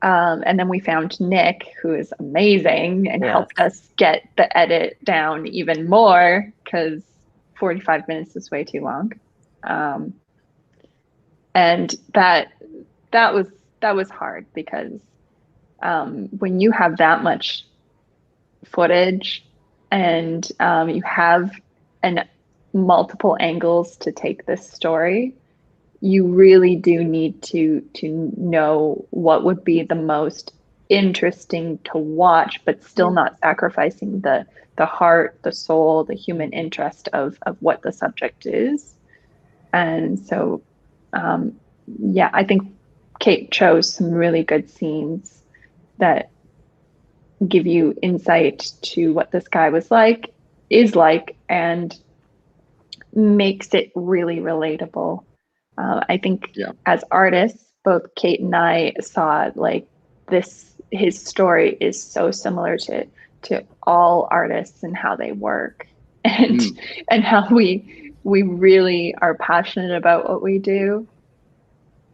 and then we found Nick, who is amazing and helped us get the edit down even more, because 45 minutes is way too long. And that was hard, because when you have that much footage and you have multiple angles to take this story, you really do need to know what would be the most interesting to watch, but still not sacrificing the heart, the soul, the human interest of what the subject is. And so, I think Cate chose some really good scenes that give you insight to what this guy is like, and makes it really relatable. I think as artists, both Cate and I saw like his story is so similar to all artists and how they work, and how we really are passionate about what we do,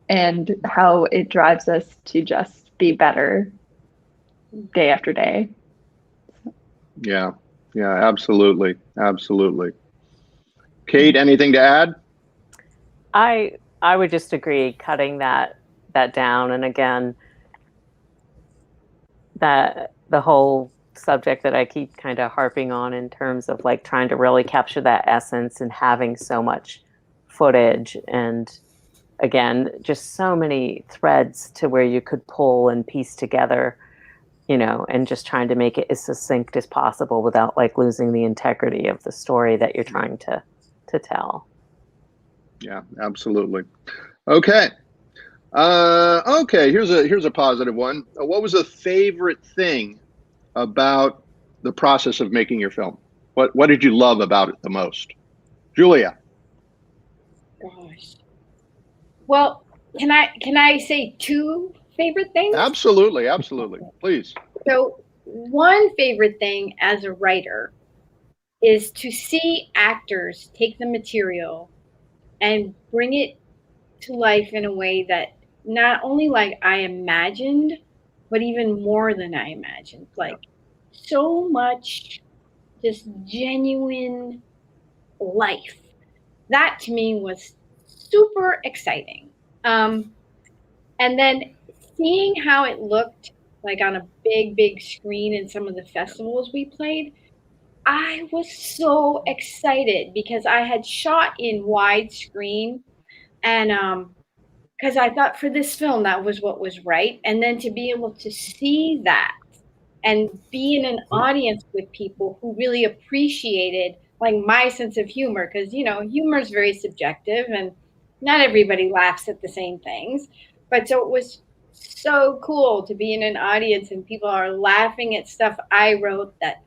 and how it drives us to just be better day after day. Yeah, absolutely. Cate, anything to add? I would just agree, cutting that down. And again, that the whole subject that I keep kind of harping on in terms of like trying to really capture that essence and having so much footage, and again, just so many threads to where you could pull and piece together, and just trying to make it as succinct as possible without like losing the integrity of the story that you're trying to tell. Yeah, absolutely. Okay. Here's a positive one. What was a favorite thing about the process of making your film? What did you love about it the most? Julia. Gosh. Well, can I say two favorite things? Absolutely, absolutely. Please. So one favorite thing as a writer is to see actors take the material and bring it to life in a way that not only like I imagined, but even more than I imagined. Like so much just genuine life. That to me was super exciting. And then seeing how it looked like on a big screen in some of the festivals we played, I was so excited because I had shot in widescreen and because I thought for this film that was what was right. And then to be able to see that and be in an audience with people who really appreciated like my sense of humor, because humor is very subjective and not everybody laughs at the same things. But so it was so cool to be in an audience and people are laughing at stuff I wrote that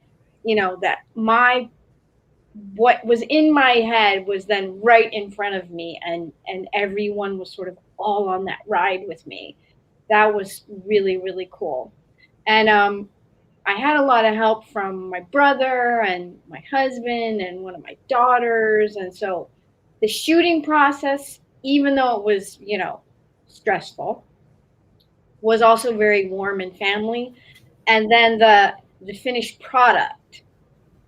that what was in my head was then right in front of me, and everyone was sort of all on that ride with me. That was really, really cool. And I had a lot of help from my brother and my husband and one of my daughters. And so the shooting process, even though it was, stressful, was also very warm and family. And then the finished product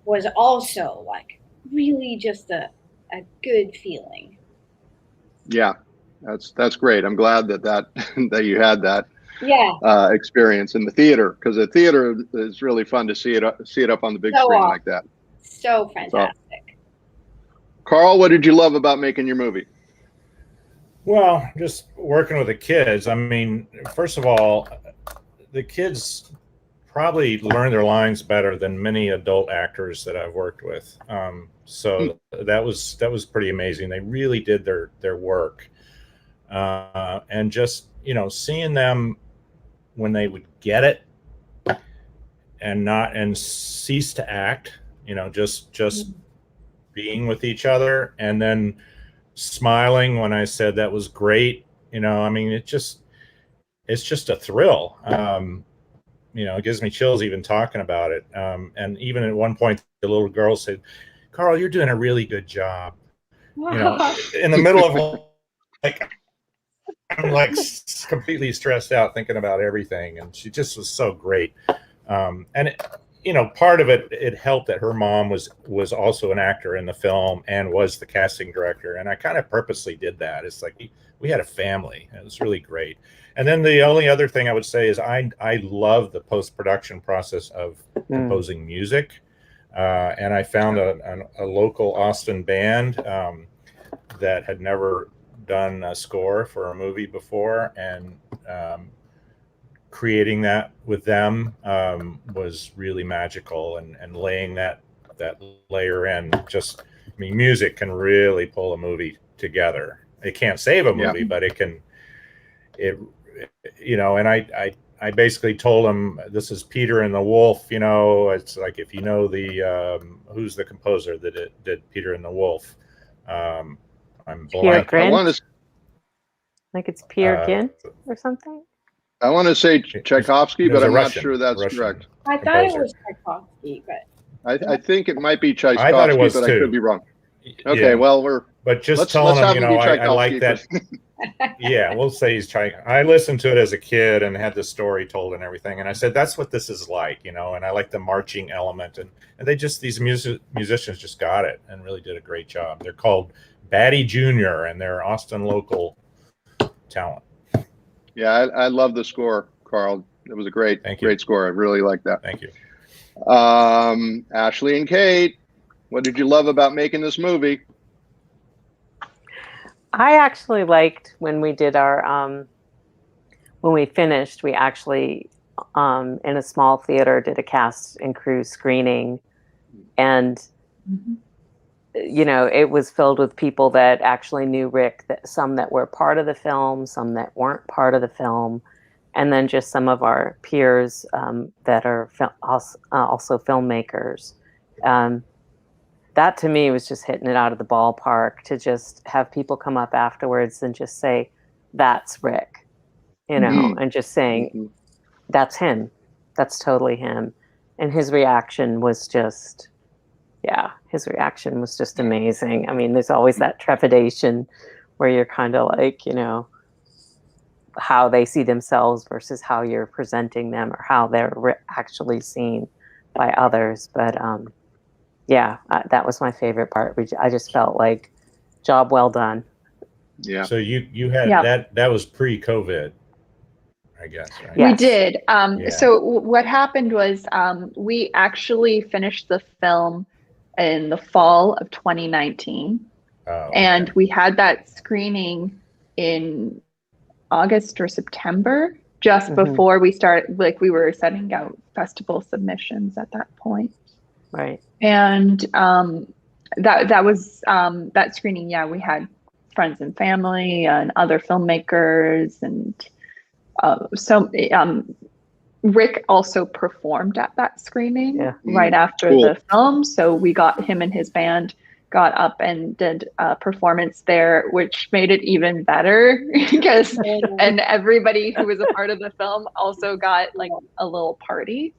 was also like really just a good feeling. Yeah, that's great. I'm glad that that you had that experience in the theater, because the theater is really fun to see it up on the big screen awesome. like that. So fantastic. Carl, what did you love about making your movie? Well, just working with the kids. I mean, first of all, the kids probably learn their lines better than many adult actors that I've worked with. So that was pretty amazing. They really did their work, and just seeing them when they would get it and cease to act, just being with each other, and then smiling when I said that was great. I mean, it's just a thrill. It gives me chills even talking about it. And even at one point, the little girl said, "Karl, you're doing a really good job." In the middle of like, I'm like completely stressed out thinking about everything. And she just was so great. And part of it helped that her mom was also an actor in the film and was the casting director. And I kind of purposely did that. It's like we had a family. It was really great. And then the only other thing I would say is I love the post-production process of composing music. And I found a local Austin band that had never done a score for a movie before, and creating that with them was really magical, and laying that layer in. Music can really pull a movie together. It can't save a movie, but it can. And I basically told him, this is Peter and the Wolf. It's like, if the who's the composer that did Peter and the Wolf. I'm blank. Like it's Peer Gynt or something. I want to say Tchaikovsky, but I'm not sure that's Russian correct. I thought it was Tchaikovsky, but I think it might be Tchaikovsky, I thought it was but too. I could be wrong. Okay, well, But just telling him, I like that. Yeah, we'll say he's trying. I listened to it as a kid and had the story told and everything, and I said that's what this is like, and I like the marching element, and these musicians just got it and really did a great job. They're called Batty Jr. and they're Austin local talent. Yeah, I love the score, Karl. It was a great score. I really like that. Thank you. Ashley and Cate, what did you love about making this movie? I actually liked when we did our when we finished, we actually in a small theater did a cast and crew screening, and it was filled with people that actually knew Rick, some that were part of the film, some that weren't part of the film, and then just some of our peers that are also filmmakers. That to me was just hitting it out of the ballpark, to just have people come up afterwards and just say, "That's Rick." you know, Mhm. and just saying, Mhm. that's him. That's totally him. And his reaction was just, his reaction was just amazing. I mean, there's always that trepidation where you're kind of like, you know, how they see themselves versus how you're presenting them or how they're actually seen by others. But that was my favorite part. I just felt like job well done. Yeah. So you had Yeah. that was pre-COVID, I guess, right? Yeah. We did. Yeah. So what happened was we actually finished the film in the fall of 2019. Oh, And okay. we had that screening in August or September, just Mhm. before we started, like we were sending out festival submissions at that point. Right. And that was that screening. Yeah, we had friends and family and other filmmakers, and Rick also performed at that screening right after Cool. the film. So we got him and his band got up and did a performance there, which made it even better because and everybody who was a part of the film also got like a little party.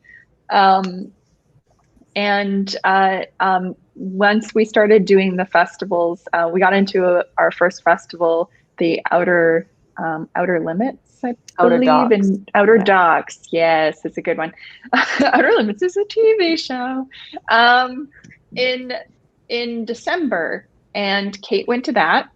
Once we started doing the festivals, we got into our first festival, the Outer Limits, I Outer believe, Docks. in Outer Docks. Yes, it's a good one. Outer Limits is a TV show. In December, and Cate went to that,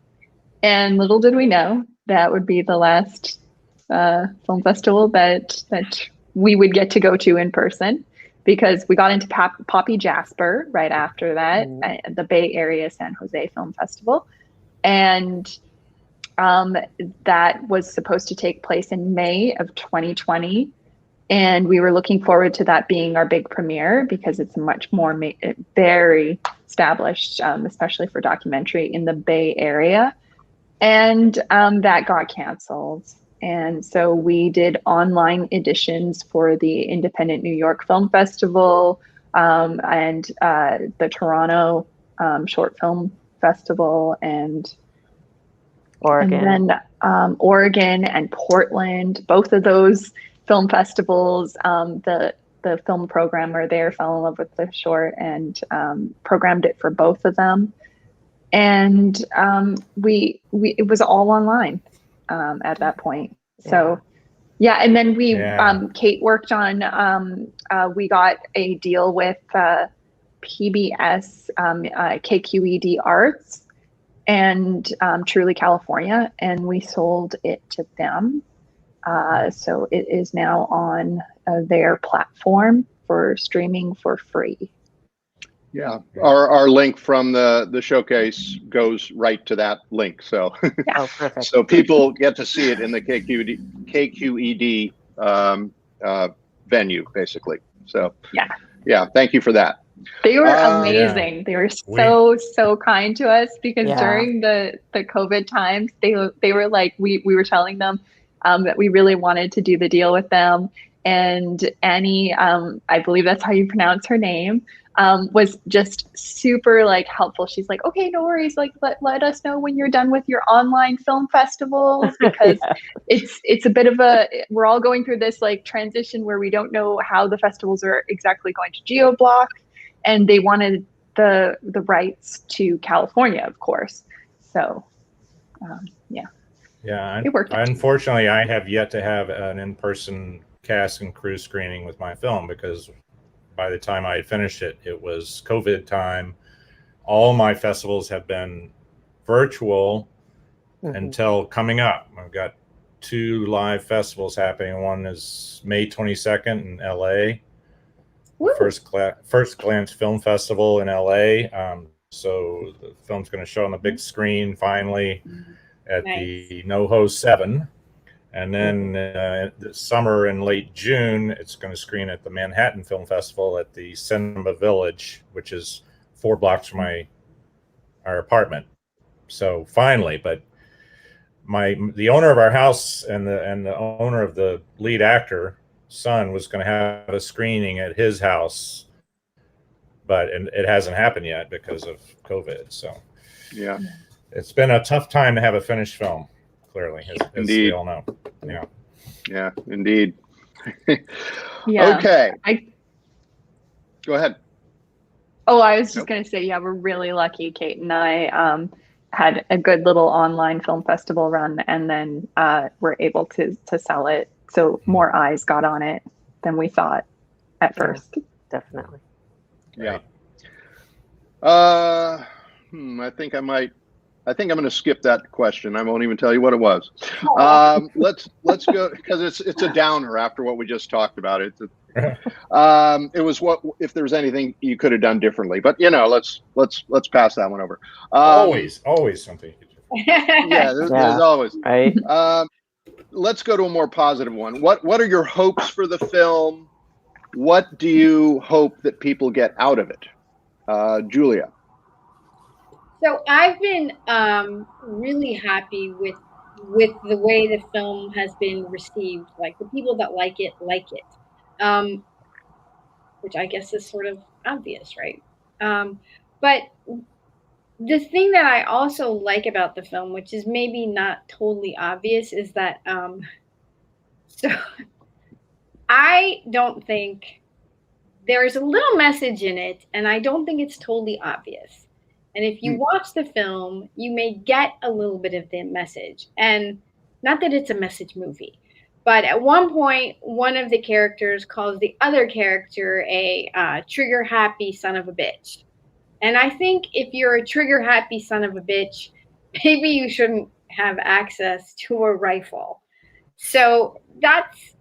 and little did we know that would be the last film festival that we would get to go to in person, because we got into Poppy Jasper right after that, at the Bay Area San Jose Film Festival, and that was supposed to take place in May of 2020. And we were looking forward to that being our big premiere because it's much more very established, especially for documentary in the Bay Area. And that got canceled. And so we did online editions for the Independent New York Film Festival and the Toronto Short Film Festival, and Oregon. And then Oregon and Portland, both of those film festivals, the film programmer there fell in love with the short and programmed it for both of them. And we it was all online at that point. So and then we Cate worked on we got a deal with PBS KQED Arts and Truly California, and we sold it to them. So it is now on their platform for streaming for free. Yeah, our link from the showcase goes right to that link. So perfect. So people get to see it in the KQED venue, basically. So yeah, thank you for that. They were amazing. Yeah. They were so kind to us, because during the COVID times, they were like, we were telling them that we really wanted to do the deal with them. And Annie, I believe that's how you pronounce her name, was just super like helpful. She's like, okay, no worries. Like let us know when you're done with your online film festivals, because it's a bit of we're all going through this like transition where we don't know how the festivals are exactly going to geo-block. And they wanted the rights to California, of course. So, it worked. Unfortunately, I have yet to have an in-person cast and crew screening with my film, because by the time I had finished it, it was COVID time. All my festivals have been virtual until coming up. I've got 2 live festivals happening. One is May 22nd in LA. First Glance Film Festival in LA. So the film's going to show on the big screen finally at the No.7. And then this summer in late June, it's going to screen at the Manhattan Film Festival at the Cinema Village, which is 4 blocks from our apartment. So finally, but the owner of our house and the owner of the lead actor son was going to have a screening at his house, but it hasn't happened yet because of COVID. So it's been a tough time to have a finished film, clearly, as we all know. Yeah, indeed. Yeah. Okay. Go ahead. Oh, I was just Nope. going to say, yeah, we're really lucky. Cate and I had a good little online film festival run, and then were able to sell it. So more eyes got on it than we thought at first. Definitely. Yeah. Right. I think I'm going to skip that question. I won't even tell you what it was. Let's go, because it's a downer after what we just talked about. It was what if there's anything you could have done differently, but let's pass that one over. Always something. Yeah, there's always. Right. Let's go to a more positive one. What are your hopes for the film? What do you hope that people get out of it? Julia. So I've been really happy with the way the film has been received. Like the people that like it, which I guess is sort of obvious, right? But the thing that I also like about the film, which is maybe not totally obvious, is that so I don't think there's a little message in it, and I don't think it's totally obvious. And if you watch the film, you may get a little bit of the message. And not that it's a message movie, but at one point, one of the characters calls the other character a trigger happy son of a bitch. And I think if you're a trigger happy son of a bitch, maybe you shouldn't have access to a rifle. So that's,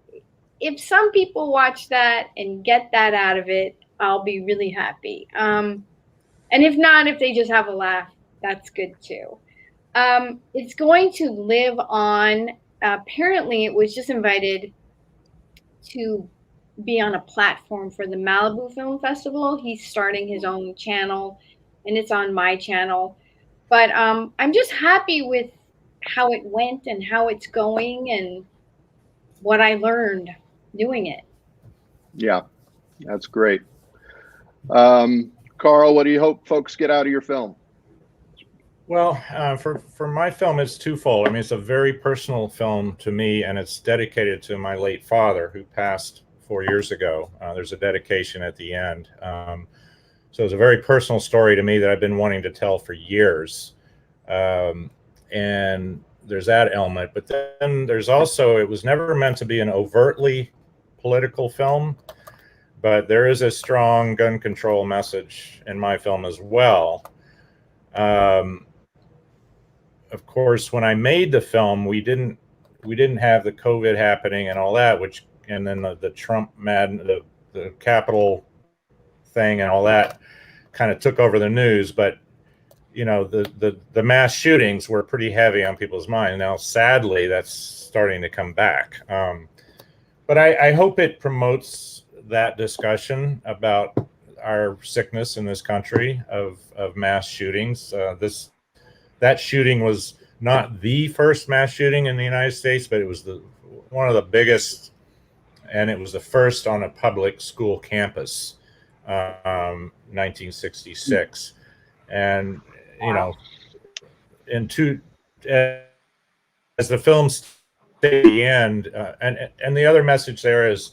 if some people watch that and get that out of it, I'll be really happy. And if not, if they just have a laugh, that's good too. It's going to live on. Apparently, it was just invited to be on a platform for the Malibu Film Festival. He's starting his own channel, and it's on my channel. But I'm just happy with how it went and how it's going and what I learned doing it. Yeah, that's great. Karl, what do you hope folks get out of your film? Well, for my film, it's twofold. I mean, it's a very personal film to me, and it's dedicated to my late father, who passed 4 years ago. There's a dedication at the end. So it's a very personal story to me that I've been wanting to tell for years. And there's that element. But then there's also, it was never meant to be an overtly political film, but there is a strong gun control message in my film as well. Of course, when I made the film, we didn't have the COVID happening and all that, and then the Trump the Capitol thing and all that kind of took over the news. But the mass shootings were pretty heavy on people's minds. Now, sadly, that's starting to come back. But I hope it promotes that discussion about our sickness in this country of mass shootings. That shooting was not the first mass shooting in the United States, but it was one of the biggest, and it was the first on a public school campus, 1966. And as the film stated at the end, and the other message there is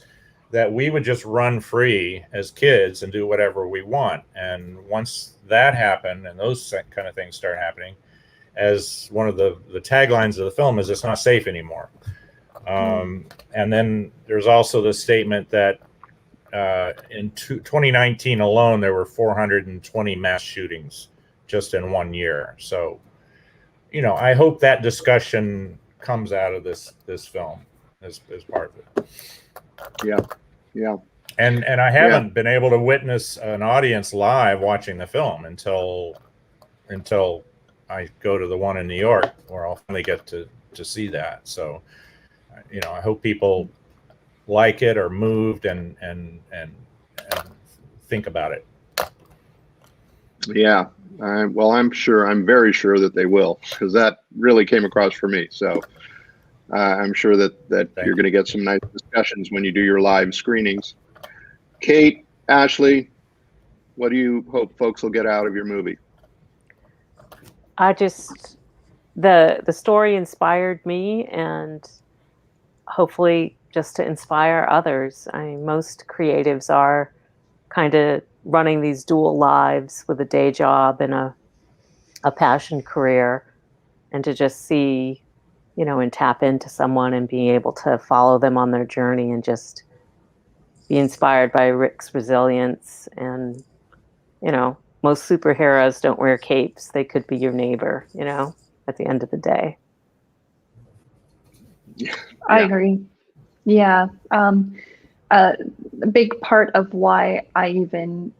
that we would just run free as kids and do whatever we want. And once that happened, and those kind of things start happening, as one of the taglines of the film is, it's not safe anymore. And then there's also the statement that in 2019 alone, there were 420 mass shootings just in 1 year. So, I hope that discussion comes out of this film as part of it. Yeah. And I haven't been able to witness an audience live watching the film until I go to the one in New York, where I'll finally get to see that. So, I hope people like it or moved and think about it. Yeah. Well, I'm very sure that they will, because that really came across for me. So I'm sure that you're going to get some nice discussions when you do your live screenings. Cate, Ashley, what do you hope folks will get out of your movie? The story inspired me, and hopefully just to inspire others. I mean, most creatives are kind of running these dual lives with a day job and a passion career, and to just see, and tap into someone and be able to follow them on their journey and just be inspired by Rick's resilience. And, most superheroes don't wear capes. They could be your neighbor, at the end of the day. Yeah. I agree. Yeah. A big part of why I even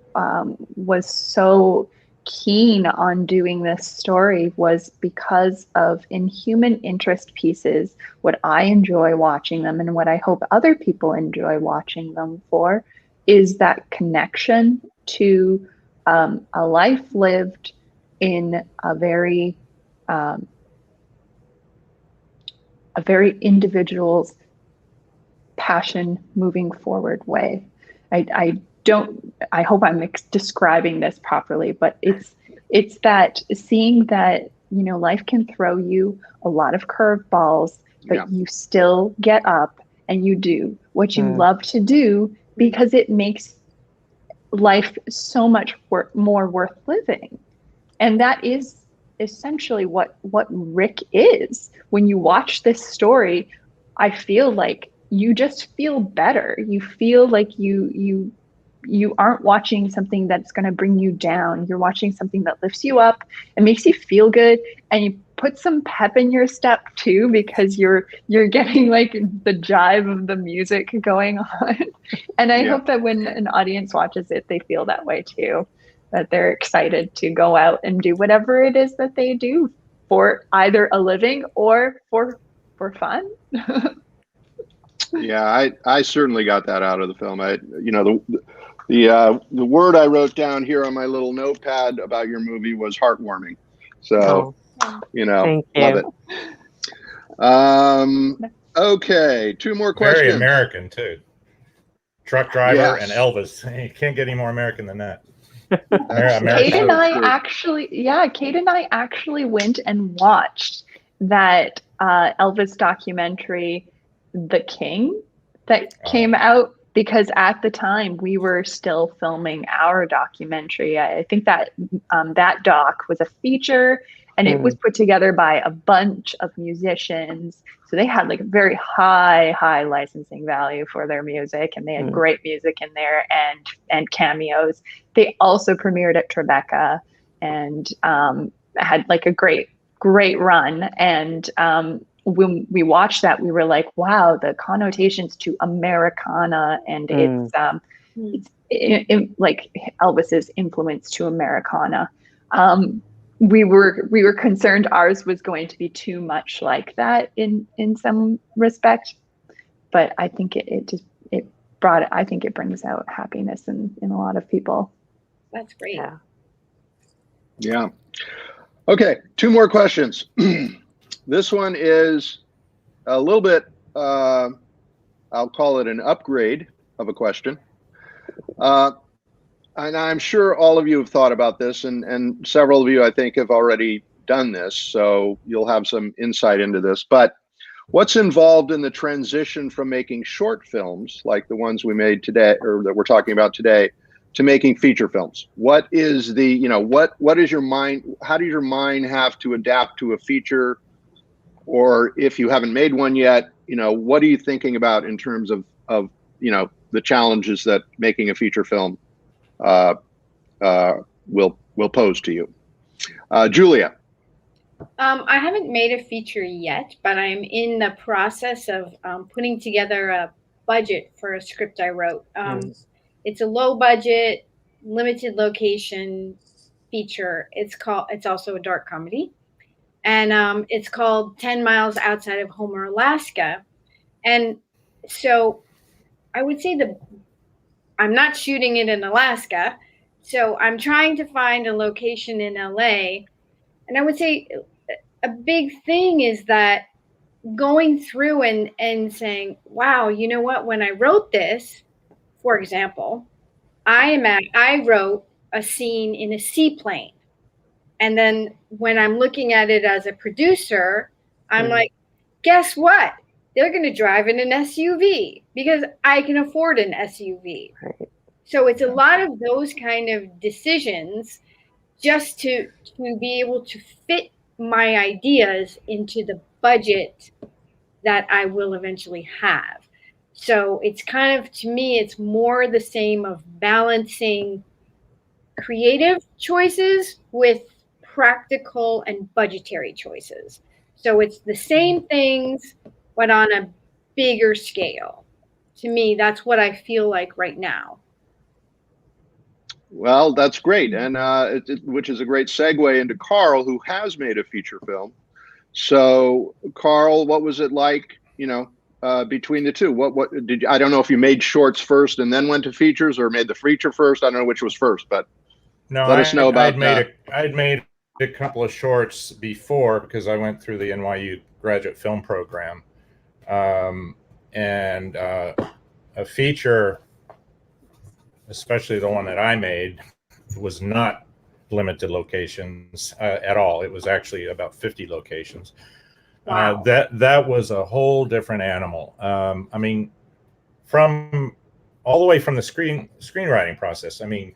was so keen on doing this story was because of, in human interest pieces, what I enjoy watching them and what I hope other people enjoy watching them for is that connection to a life lived in a very individual's passion moving forward way. I hope I'm describing this properly, but it's that seeing that, life can throw you a lot of curveballs, but you still get up and you do what you love to do, because it makes life so much more worth living. And that is essentially what Rick is. When you watch this story, I feel like you just feel better. You feel like you aren't watching something that's going to bring you down. You're watching something that lifts you up and makes you feel good, and you put some pep in your step too, because you're getting like the jive of the music going on. And I hope that when an audience watches it, they feel that way too, that they're excited to go out and do whatever it is that they do for either a living or for fun. Yeah, I certainly got that out of the film. The word I wrote down here on my little notepad about your movie was heartwarming. So, Thank love you. it. Okay, 2 more questions. Very American too. Truck driver Yes. and Elvis. You can't get any more American than that. Cate and I actually went and watched that Elvis documentary, The King, that came out, because at the time we were still filming our documentary. I think that that doc was a feature, and it was put together by a bunch of musicians. So they had like very high licensing value for their music, and they had great music in there and cameos. They also premiered at Tribeca and had like a great run. And when we watched that, we were like, wow, the connotations to Americana and it's like Elvis's influence to Americana. We were concerned ours was going to be too much like that in some respect, but I think it brings out happiness in a lot of people. That's great. Yeah. Okay, 2 more questions. This one is a little bit, I'll call it an upgrade of a question. And I'm sure all of you have thought about this, and several of you, I think, have already done this, so you'll have some insight into this. But what's involved in the transition from making short films, like the ones we made today, or that we're talking about today, to making feature films? What is the, what is your mind, how does your mind have to adapt to a feature? Or if you haven't made one yet, what are you thinking about in terms of the challenges that making a feature film will pose to you? Julia. I haven't made a feature yet, but I'm in the process of putting together a budget for a script I wrote. It's a low budget, limited location feature. It's also a dark comedy. And it's called 10 Miles Outside of Homer, Alaska. And so I would say I'm not shooting it in Alaska. So I'm trying to find a location in LA. And I would say a big thing is that going through and saying, wow, you know what? When I wrote this, for example, I wrote a scene in a seaplane. And then when I'm looking at it as a producer, I'm like, guess what? they're going to drive in an SUV because I can afford an SUV. Right. So it's a lot of those kind of decisions just to be able to fit my ideas into the budget that I will eventually have. So it's kind of, to me, it's more the same of balancing creative choices with practical and budgetary choices. So it's the same things, but on a bigger scale. To me, that's what I feel like right now. Well, that's great, and which is a great segue into Karl, who has made a feature film. So, Karl, what was it like? Between the two, what did you, I don't know if you made shorts first and then went to features, or made the feature first. I don't know which was first, but No, let us know about that. I'd made a couple of shorts before because I went through the NYU graduate film program, and a feature, especially the one that I made, was not limited locations at all. It was actually about 50 locations. Wow. That was a whole different animal. I mean, from all the way from the screenwriting process. I mean,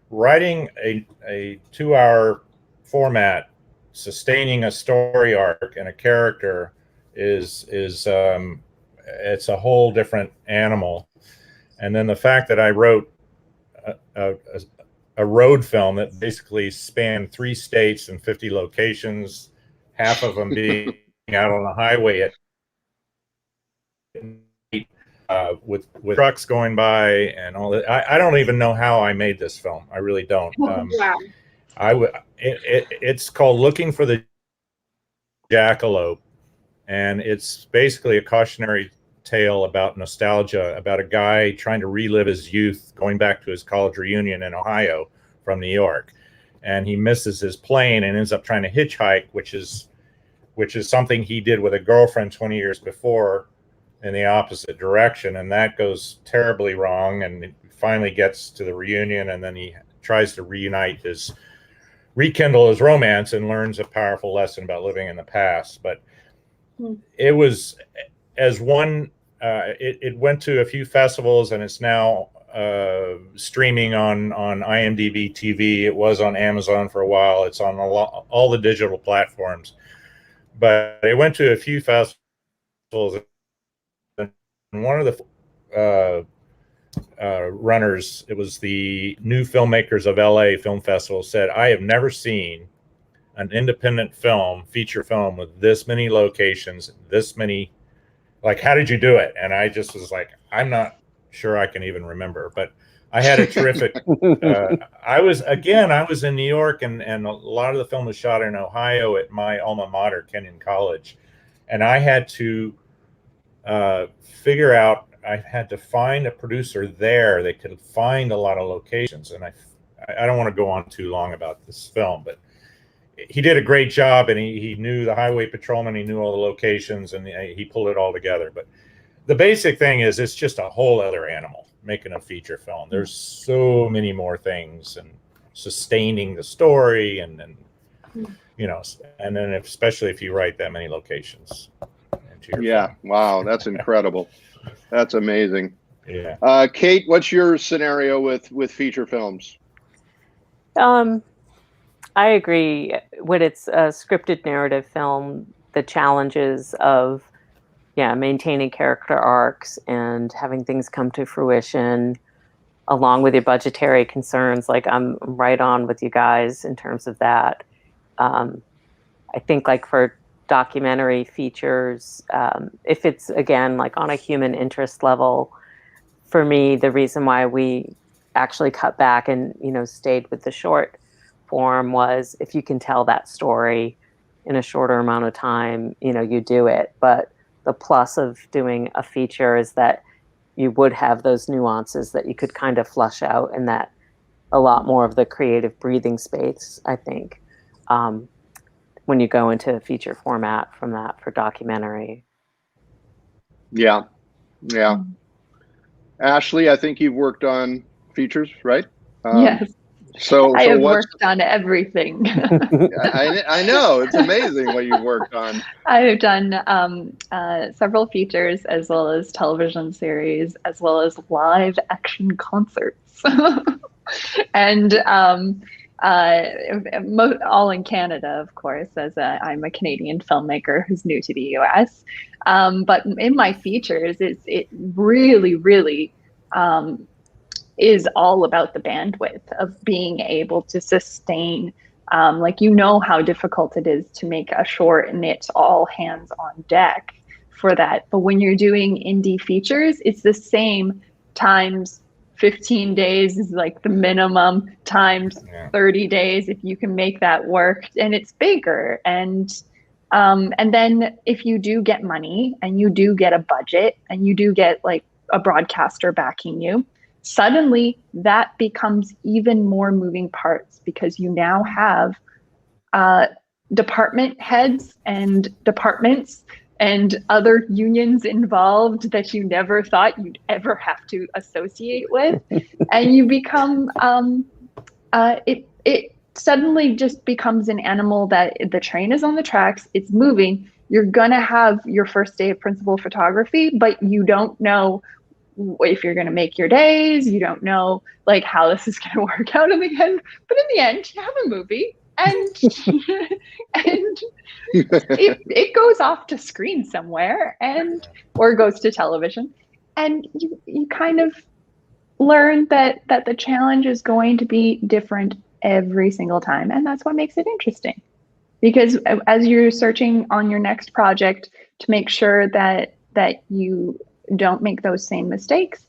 writing a 2-hour format, sustaining a story arc and a character is it's a whole different animal. And then the fact that I wrote a road film that basically spanned 3 states and 50 locations, half of them being out on the highway at night, with trucks going by and all that. I don't even know how I made this film. I really don't. Wow. It's called Looking for the Jackalope, and it's basically a cautionary tale about nostalgia, about a guy trying to relive his youth, going back to his college reunion in Ohio from New York, and he misses his plane and ends up trying to hitchhike, which is something he did with a girlfriend 20 years before in the opposite direction, and that goes terribly wrong, and he finally gets to the reunion, and then he tries to rekindle his romance and learns a powerful lesson about living in the past. But it was, as one, it went to a few festivals, and it's now streaming on IMDb TV. It was on Amazon for a while. It's on all the digital platforms, but it went to a few festivals. And one of the runners, it was the New Filmmakers of LA Film Festival, said, "I have never seen an independent film, feature film, with this many locations, this many, like, how did you do it?" And I just was like, I'm not sure I can even remember, but I had a terrific, I was in New York, and a lot of the film was shot in Ohio at my alma mater, Kenyon College. And I had to figure out, I had to find a producer there that could find a lot of locations. And I don't want to go on too long about this film, but he did a great job, and he knew the highway patrolman, he knew all the locations, and he pulled it all together. But the basic thing is, it's just a whole other animal making a feature film. There's so many more things, and sustaining the story, and and then especially if you write that many locations into your film. Wow, that's incredible. That's amazing. Yeah. Cate, what's your scenario with feature films? I agree. When it's a scripted narrative film, the challenges of maintaining character arcs and having things come to fruition, along with your budgetary concerns, like I'm right on with you guys in terms of that. I think, like, for documentary features, if it's, again, like on a human interest level, for me, the reason why we actually cut back and stayed with the short form was, if you can tell that story in a shorter amount of time, you do it. But the plus of doing a feature is that you would have those nuances that you could kind of flush out, and that a lot more of the creative breathing space, I think, when you go into feature format from that for documentary. Yeah. Ashley, I think you've worked on features, right? Yes. I have what's worked on everything. I know it's amazing what you've worked on. I have done several features as well as television series, as well as live action concerts, and all in Canada, of course, as I'm a Canadian filmmaker who's new to the US. But in my features, it really, really is all about the bandwidth of being able to sustain. Like, how difficult it is to make a short and it's all hands on deck for that. But when you're doing indie features, it's the same times 15 days is like the minimum, times 30 days if you can make that work, and it's bigger. And then if you do get money and you do get a budget and you do get like a broadcaster backing you, suddenly that becomes even more moving parts, because you now have department heads and departments and other unions involved that you never thought you'd ever have to associate with. And you become, it suddenly just becomes an animal that the train is on the tracks, it's moving. You're gonna have your first day of principal photography, but you don't know if you're going to make your days. You don't know like how this is going to work out in the end, but in the end you have a movie, and and it goes off to screen somewhere, and or goes to television, and you kind of learn that the challenge is going to be different every single time, and that's what makes it interesting, because as you're searching on your next project to make sure that you don't make those same mistakes,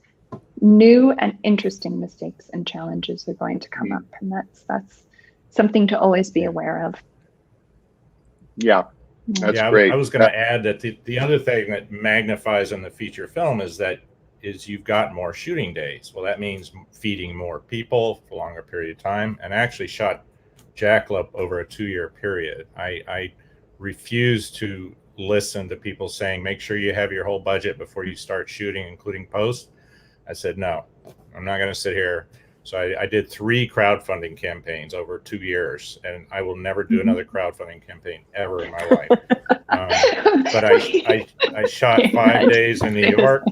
new and interesting mistakes and challenges are going to come up, and that's something to always be aware of. Yeah, that's great. I was going to add that the other thing that magnifies in the feature film is you've got more shooting days. Well, that means feeding more people for a longer period of time, and I actually shot Jackalope over a 2-year period. I refuse to listen to people saying, make sure you have your whole budget before you start shooting, including post. I said, no, I'm not going to sit here. So I did 3 crowdfunding campaigns over 2 years, and I will never do another crowdfunding campaign ever in my life. But I shot 5 days in New York,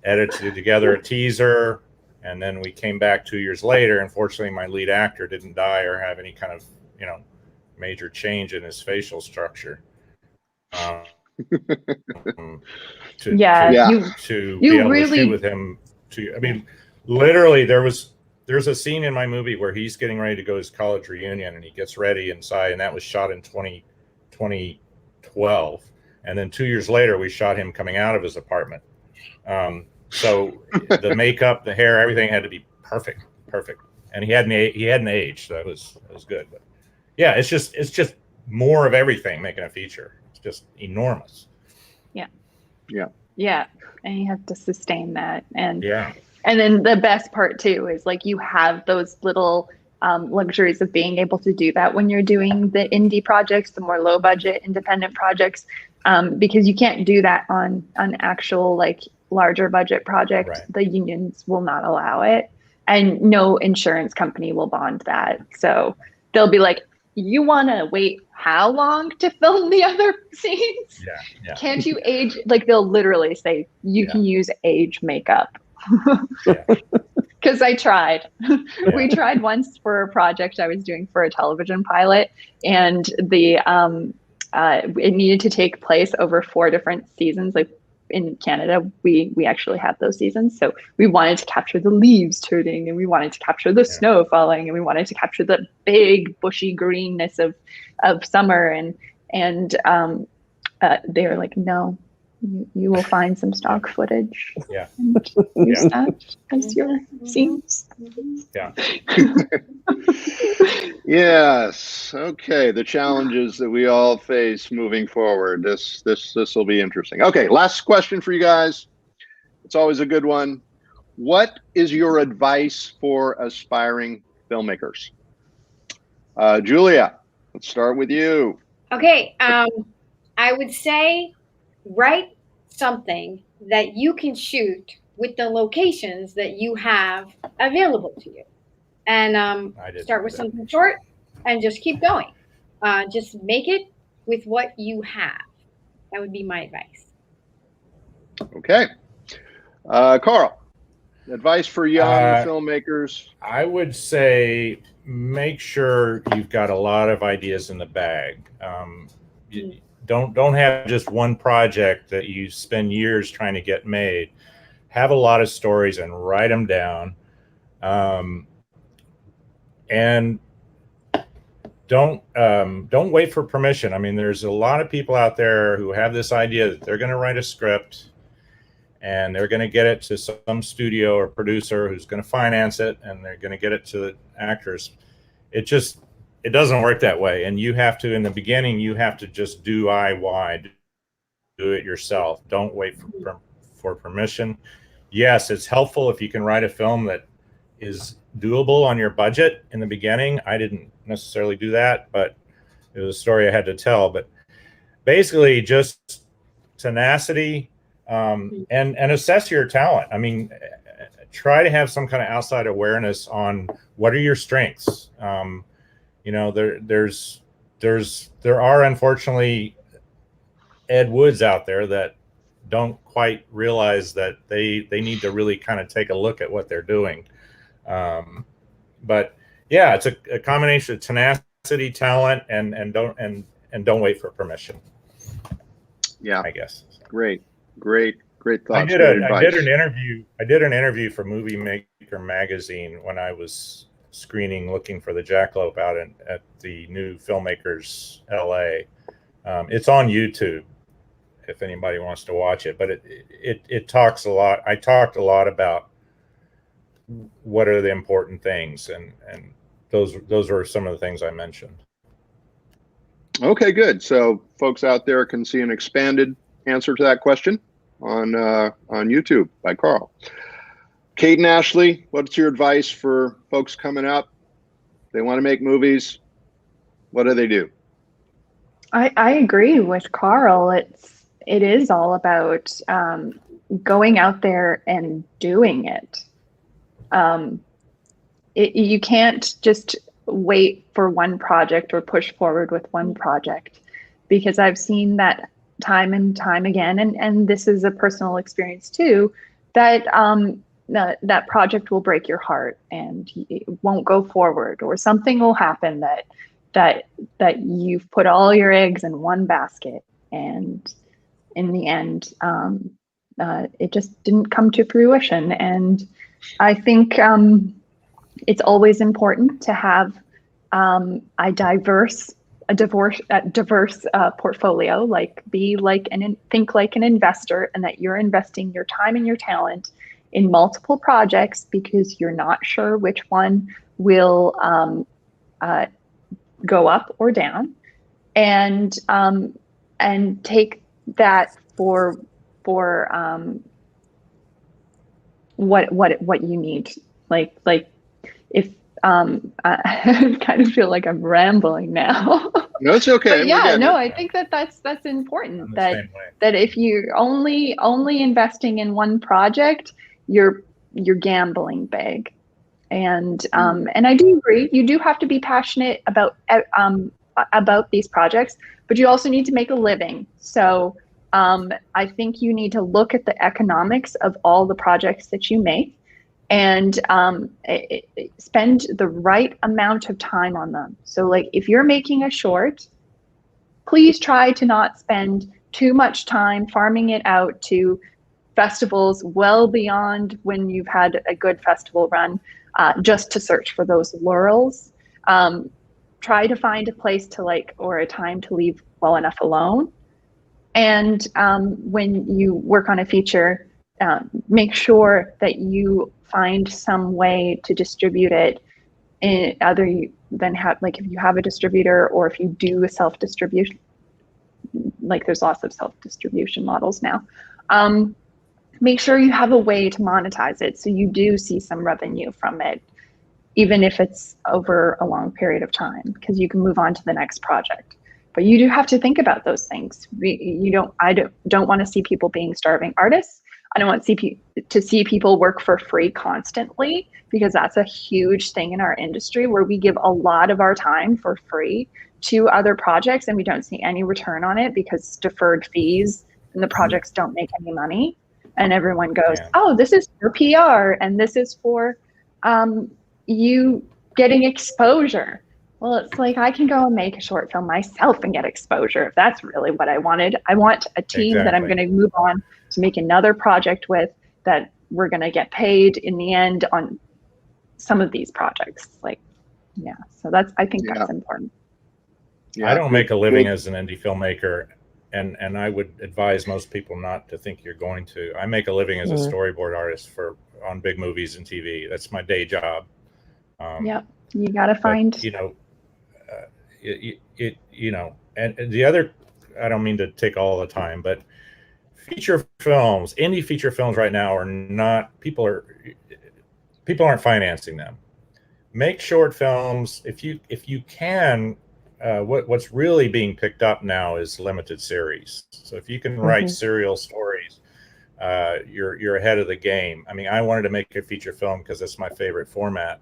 edited together a teaser, and then we came back 2 years later. Unfortunately, my lead actor didn't die or have any kind of, major change in his facial structure. To be able to shoot with him. Literally, there's a scene in my movie where he's getting ready to go to his college reunion, and he gets ready inside, and that was shot in 2012. And then 2 years later, we shot him coming out of his apartment. So the makeup, the hair, everything had to be perfect. And he hadn't aged, so that was good. But yeah, it's just more of everything making a feature. It's just enormous. Yeah, and you have to sustain that, and then the best part too is like you have those little luxuries of being able to do that when you're doing the indie projects, the more low budget independent projects, because you can't do that on an actual like larger budget project. Right. The unions will not allow it, and no insurance company will bond that. So they'll be like, you want to wait how long to film the other scenes? Yeah. Can't you age? Like they'll literally say you can use age makeup. Because I tried. We tried once for a project I was doing for a television pilot, and the it needed to take place over 4 different seasons. Like in Canada, we actually have those seasons. So we wanted to capture the leaves turning, and we wanted to capture the snow falling, and we wanted to capture the big bushy greenness of summer. And they were like, no, you will find some stock footage. And use that as your scenes. Yes. Okay. The challenges that we all face moving forward. This will be interesting. Okay. Last question for you guys. It's always a good one. What is your advice for aspiring filmmakers? Julia, let's start with you. Okay. I would say write something that you can shoot with the locations that you have available to you. and I didn't start do with that. something short and just keep going. Just make it with what you have. That would be my advice. Okay. Karl, advice for young filmmakers. I would say make sure you've got a lot of ideas in the bag. You don't have just one project that you spend years trying to get made. Have a lot of stories and write them down. And don't wait for permission. I mean, there's a lot of people out there who have this idea that they're going to write a script and they're going to get it to some studio or producer who's going to finance it, and they're going to get it to the actors. It doesn't work that way. And you have to, in the beginning, you have to just do it yourself. Don't wait for permission. Yes, it's helpful if you can write a film that is doable on your budget in the beginning. I didn't necessarily do that, but it was a story I had to tell. But basically, just tenacity, and assess your talent. I mean, try to have some kind of outside awareness on what are your strengths. You know, there are unfortunately Ed Woods out there that don't quite realize that they need to really kind of take a look at what they're doing. But yeah, it's a combination of tenacity, talent, and don't wait for permission. Yeah, I guess. Great thoughts. I did an interview for Movie Maker magazine when I was screening, looking for the Jackalope out at the new Filmmakers LA. It's on YouTube if anybody wants to watch it, but it talks a lot. I talked a lot about what are the important things, and those are some of the things I mentioned. Okay, good. So folks out there can see an expanded answer to that question on YouTube by Karl. Cate and Ashley, what's your advice for folks coming up? They want to make movies. What do they do? I agree with Karl. It is all about going out there and doing it. You can't just wait for one project or push forward with one project, because I've seen that time and time again, and this is a personal experience too, that that project will break your heart and it won't go forward, or something will happen that you've put all your eggs in one basket, and in the end it just didn't come to fruition. And I think it's always important to have a diverse portfolio, like think like an investor, and that you're investing your time and your talent in multiple projects, because you're not sure which one will go up or down, and take that for what you need. Like if I kind of feel like I'm rambling now. No, it's okay. But yeah, no, I think that's important, that if you're only investing in one project, you're gambling big. And I do agree, you do have to be passionate about these projects, but you also need to make a living. So I think you need to look at the economics of all the projects that you make, and spend the right amount of time on them. So like if you're making a short, please try to not spend too much time farming it out to festivals well beyond when you've had a good festival run, just to search for those laurels. Try to find a place or a time to leave well enough alone. And when you work on a feature, make sure that you find some way to distribute it other than if you have a distributor, or if you do a self-distribution, like there's lots of self-distribution models now. Make sure you have a way to monetize it, so you do see some revenue from it, even if it's over a long period of time, because you can move on to the next project. But you do have to think about those things. I don't want to see people being starving artists. I don't want to see people work for free constantly, because that's a huge thing in our industry where we give a lot of our time for free to other projects and we don't see any return on it because deferred fees and the projects don't make any money. And everyone goes, oh, this is for PR and this is for you getting exposure. Well, it's like, I can go and make a short film myself and get exposure if that's really what I wanted. I want a team that I'm going to move on to make another project with, that we're going to get paid in the end on some of these projects. Like, yeah, so I think that's important. I don't make a living as an indie filmmaker, and I would advise most people not to think you're going to. I make a living as a storyboard artist on big movies and TV. That's my day job. You got to find, and the other, I don't mean to take all the time, but feature films, indie feature films right now are not, people aren't financing them. Make short films if you can. What's really being picked up now is limited series. So if you can write serial stories, you're ahead of the game. I mean, I wanted to make a feature film because it's my favorite format.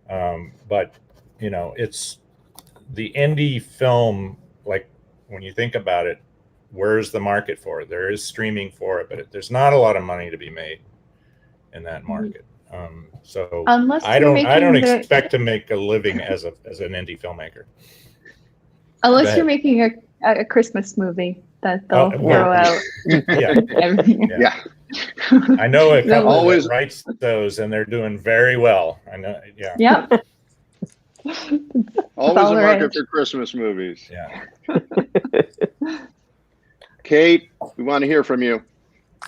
But it's the indie film, like when you think about it, where's the market for it? There is streaming for it, but there's not a lot of money to be made in that market. So I don't expect to make a living as an indie filmmaker. Unless you're making a Christmas movie that they'll throw out. Yeah. I know a couple that writes those, and they're doing very well. I know. Yeah. Yeah. Always a market for Christmas movies. Yeah. Cate, we want to hear from you.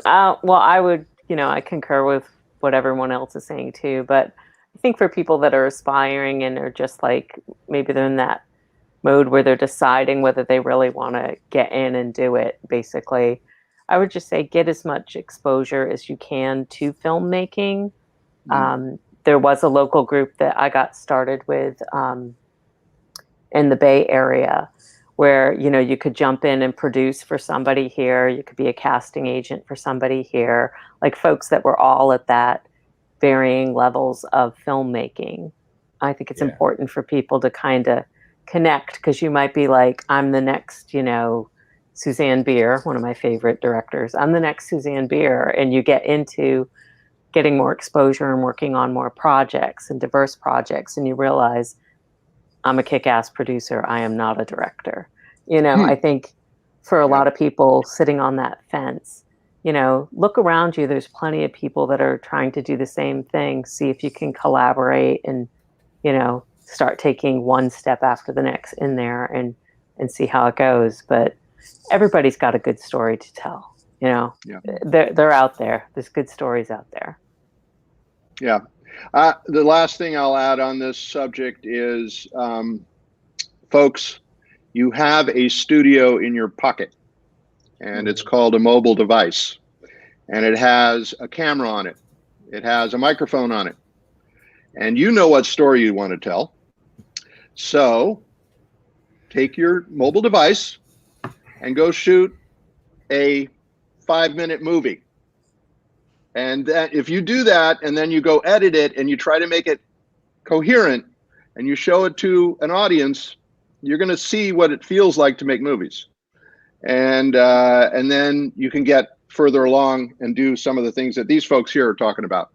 Well, I would, I concur with what everyone else is saying too, but I think for people that are aspiring and are just like, maybe they're in that mode where they're deciding whether they really want to get in and do it, basically, I would just say get as much exposure as you can to filmmaking. There was a local group that I got started with in the Bay Area where, you could jump in and produce for somebody here. You could be a casting agent for somebody here, like folks that were all at that varying levels of filmmaking. I think it's important for people to kind of connect, because you might be like, I'm the next, Suzanne Bier, one of my favorite directors. I'm the next Suzanne Bier. And you get into getting more exposure and working on more projects and diverse projects. And you realize I'm a kick-ass producer. I am not a director. I think for a lot of people sitting on that fence, look around you. There's plenty of people that are trying to do the same thing. See if you can collaborate and, start taking one step after the next in there and see how it goes. But everybody's got a good story to tell. They're out there. There's good stories out there. Yeah. The last thing I'll add on this subject is, folks, you have a studio in your pocket, and it's called a mobile device, and it has a camera on it. It has a microphone on it, and you know what story you want to tell. So take your mobile device and go shoot a 5-minute movie. And that, if you do that and then you go edit it and you try to make it coherent and you show it to an audience, you're going to see what it feels like to make movies. And then you can get further along and do some of the things that these folks here are talking about.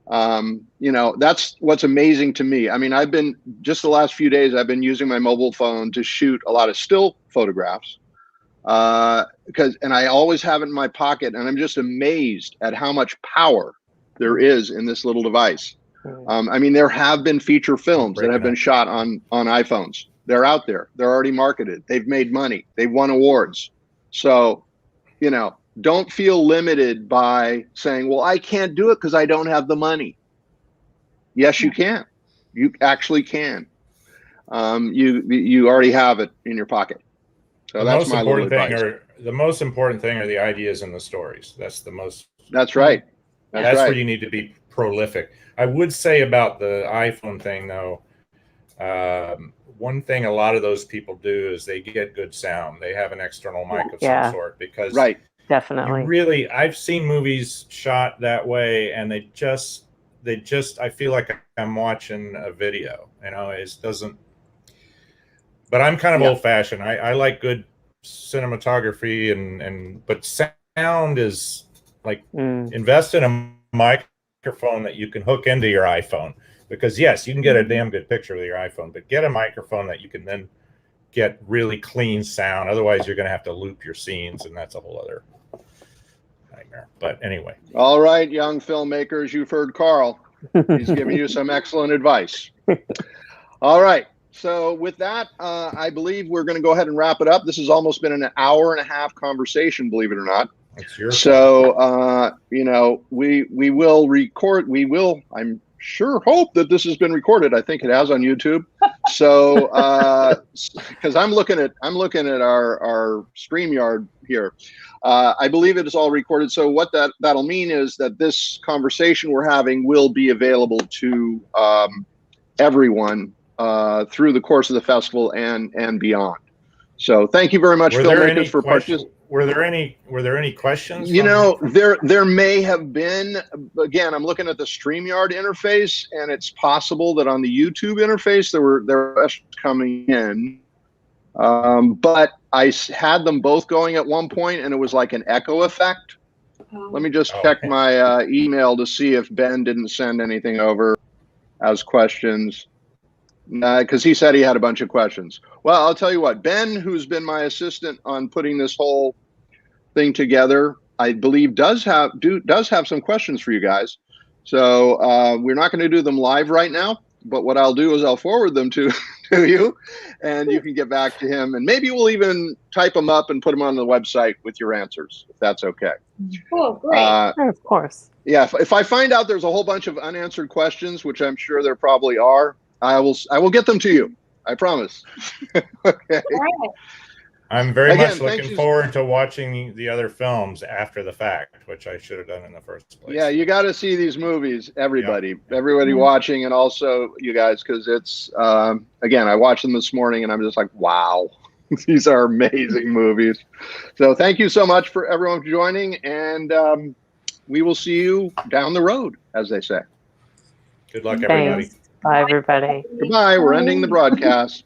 That's what's amazing to me. I mean, just the last few days, I've been using my mobile phone to shoot a lot of still photographs. And I always have it in my pocket, and I'm just amazed at how much power there is in this little device. I mean, there have been feature films that have been shot on iPhones. They're out there. They're already marketed. They've made money. They've won awards. So, don't feel limited by saying, well, I can't do it because I don't have the money. Yes, you can. You actually can. You already have it in your pocket. So that's my little advice. The most important thing are the ideas and the stories. That's right. That's where you need to be prolific. I would say about the iPhone thing, though, one thing a lot of those people do is they get good sound. They have an external mic of some sort, because Definitely. I've seen movies shot that way, and they just, I feel like I'm watching a video. It doesn't. But I'm kind of old fashioned. I like good cinematography, but sound is like invest in a microphone that you can hook into your iPhone, because yes, you can get a damn good picture with your iPhone, but get a microphone that you can then get really clean sound. Otherwise, you're going to have to loop your scenes, and that's a whole other nightmare. But anyway. All right, young filmmakers, you've heard Karl. He's giving you some excellent advice. All right. So with that, I believe we're going to go ahead and wrap it up. This has almost been an hour and a half conversation, believe it or not. It's your so, we will record. I'm sure hope that this has been recorded. I think it has on YouTube. So, because I'm looking at our StreamYard here. I believe it is all recorded. So what that'll mean is that this conversation we're having will be available to everyone through the course of the festival and beyond. So thank you very much, filmmakers, for participating. Were there any questions? There may have been. Again, I'm looking at the StreamYard interface, and it's possible that on the YouTube interface there were questions coming in. But I had them both going at one point, and it was like an echo effect. Let me just check my email to see if Ben didn't send anything over as questions. Because he said he had a bunch of questions. Well, I'll tell you what, Ben, who's been my assistant on putting this whole thing together, I believe does have some questions for you guys. So we're not going to do them live right now, but what I'll do is I'll forward them to you, and you can get back to him, and maybe we'll even type them up and put them on the website with your answers, if that's okay. Oh, great. Of course. Yeah, if I find out there's a whole bunch of unanswered questions, which I'm sure there probably are, I will get them to you. I promise. Okay. I'm very much looking forward to watching the other films after the fact, which I should have done in the first place. Yeah, you got to see these movies, everybody watching, and also you guys, because it's, again, I watched them this morning and I'm just like, wow, these are amazing movies. So thank you so much for everyone for joining, and we will see you down the road, as they say. Good luck, everybody. Thanks. Bye, everybody. Goodbye. We're ending the broadcast.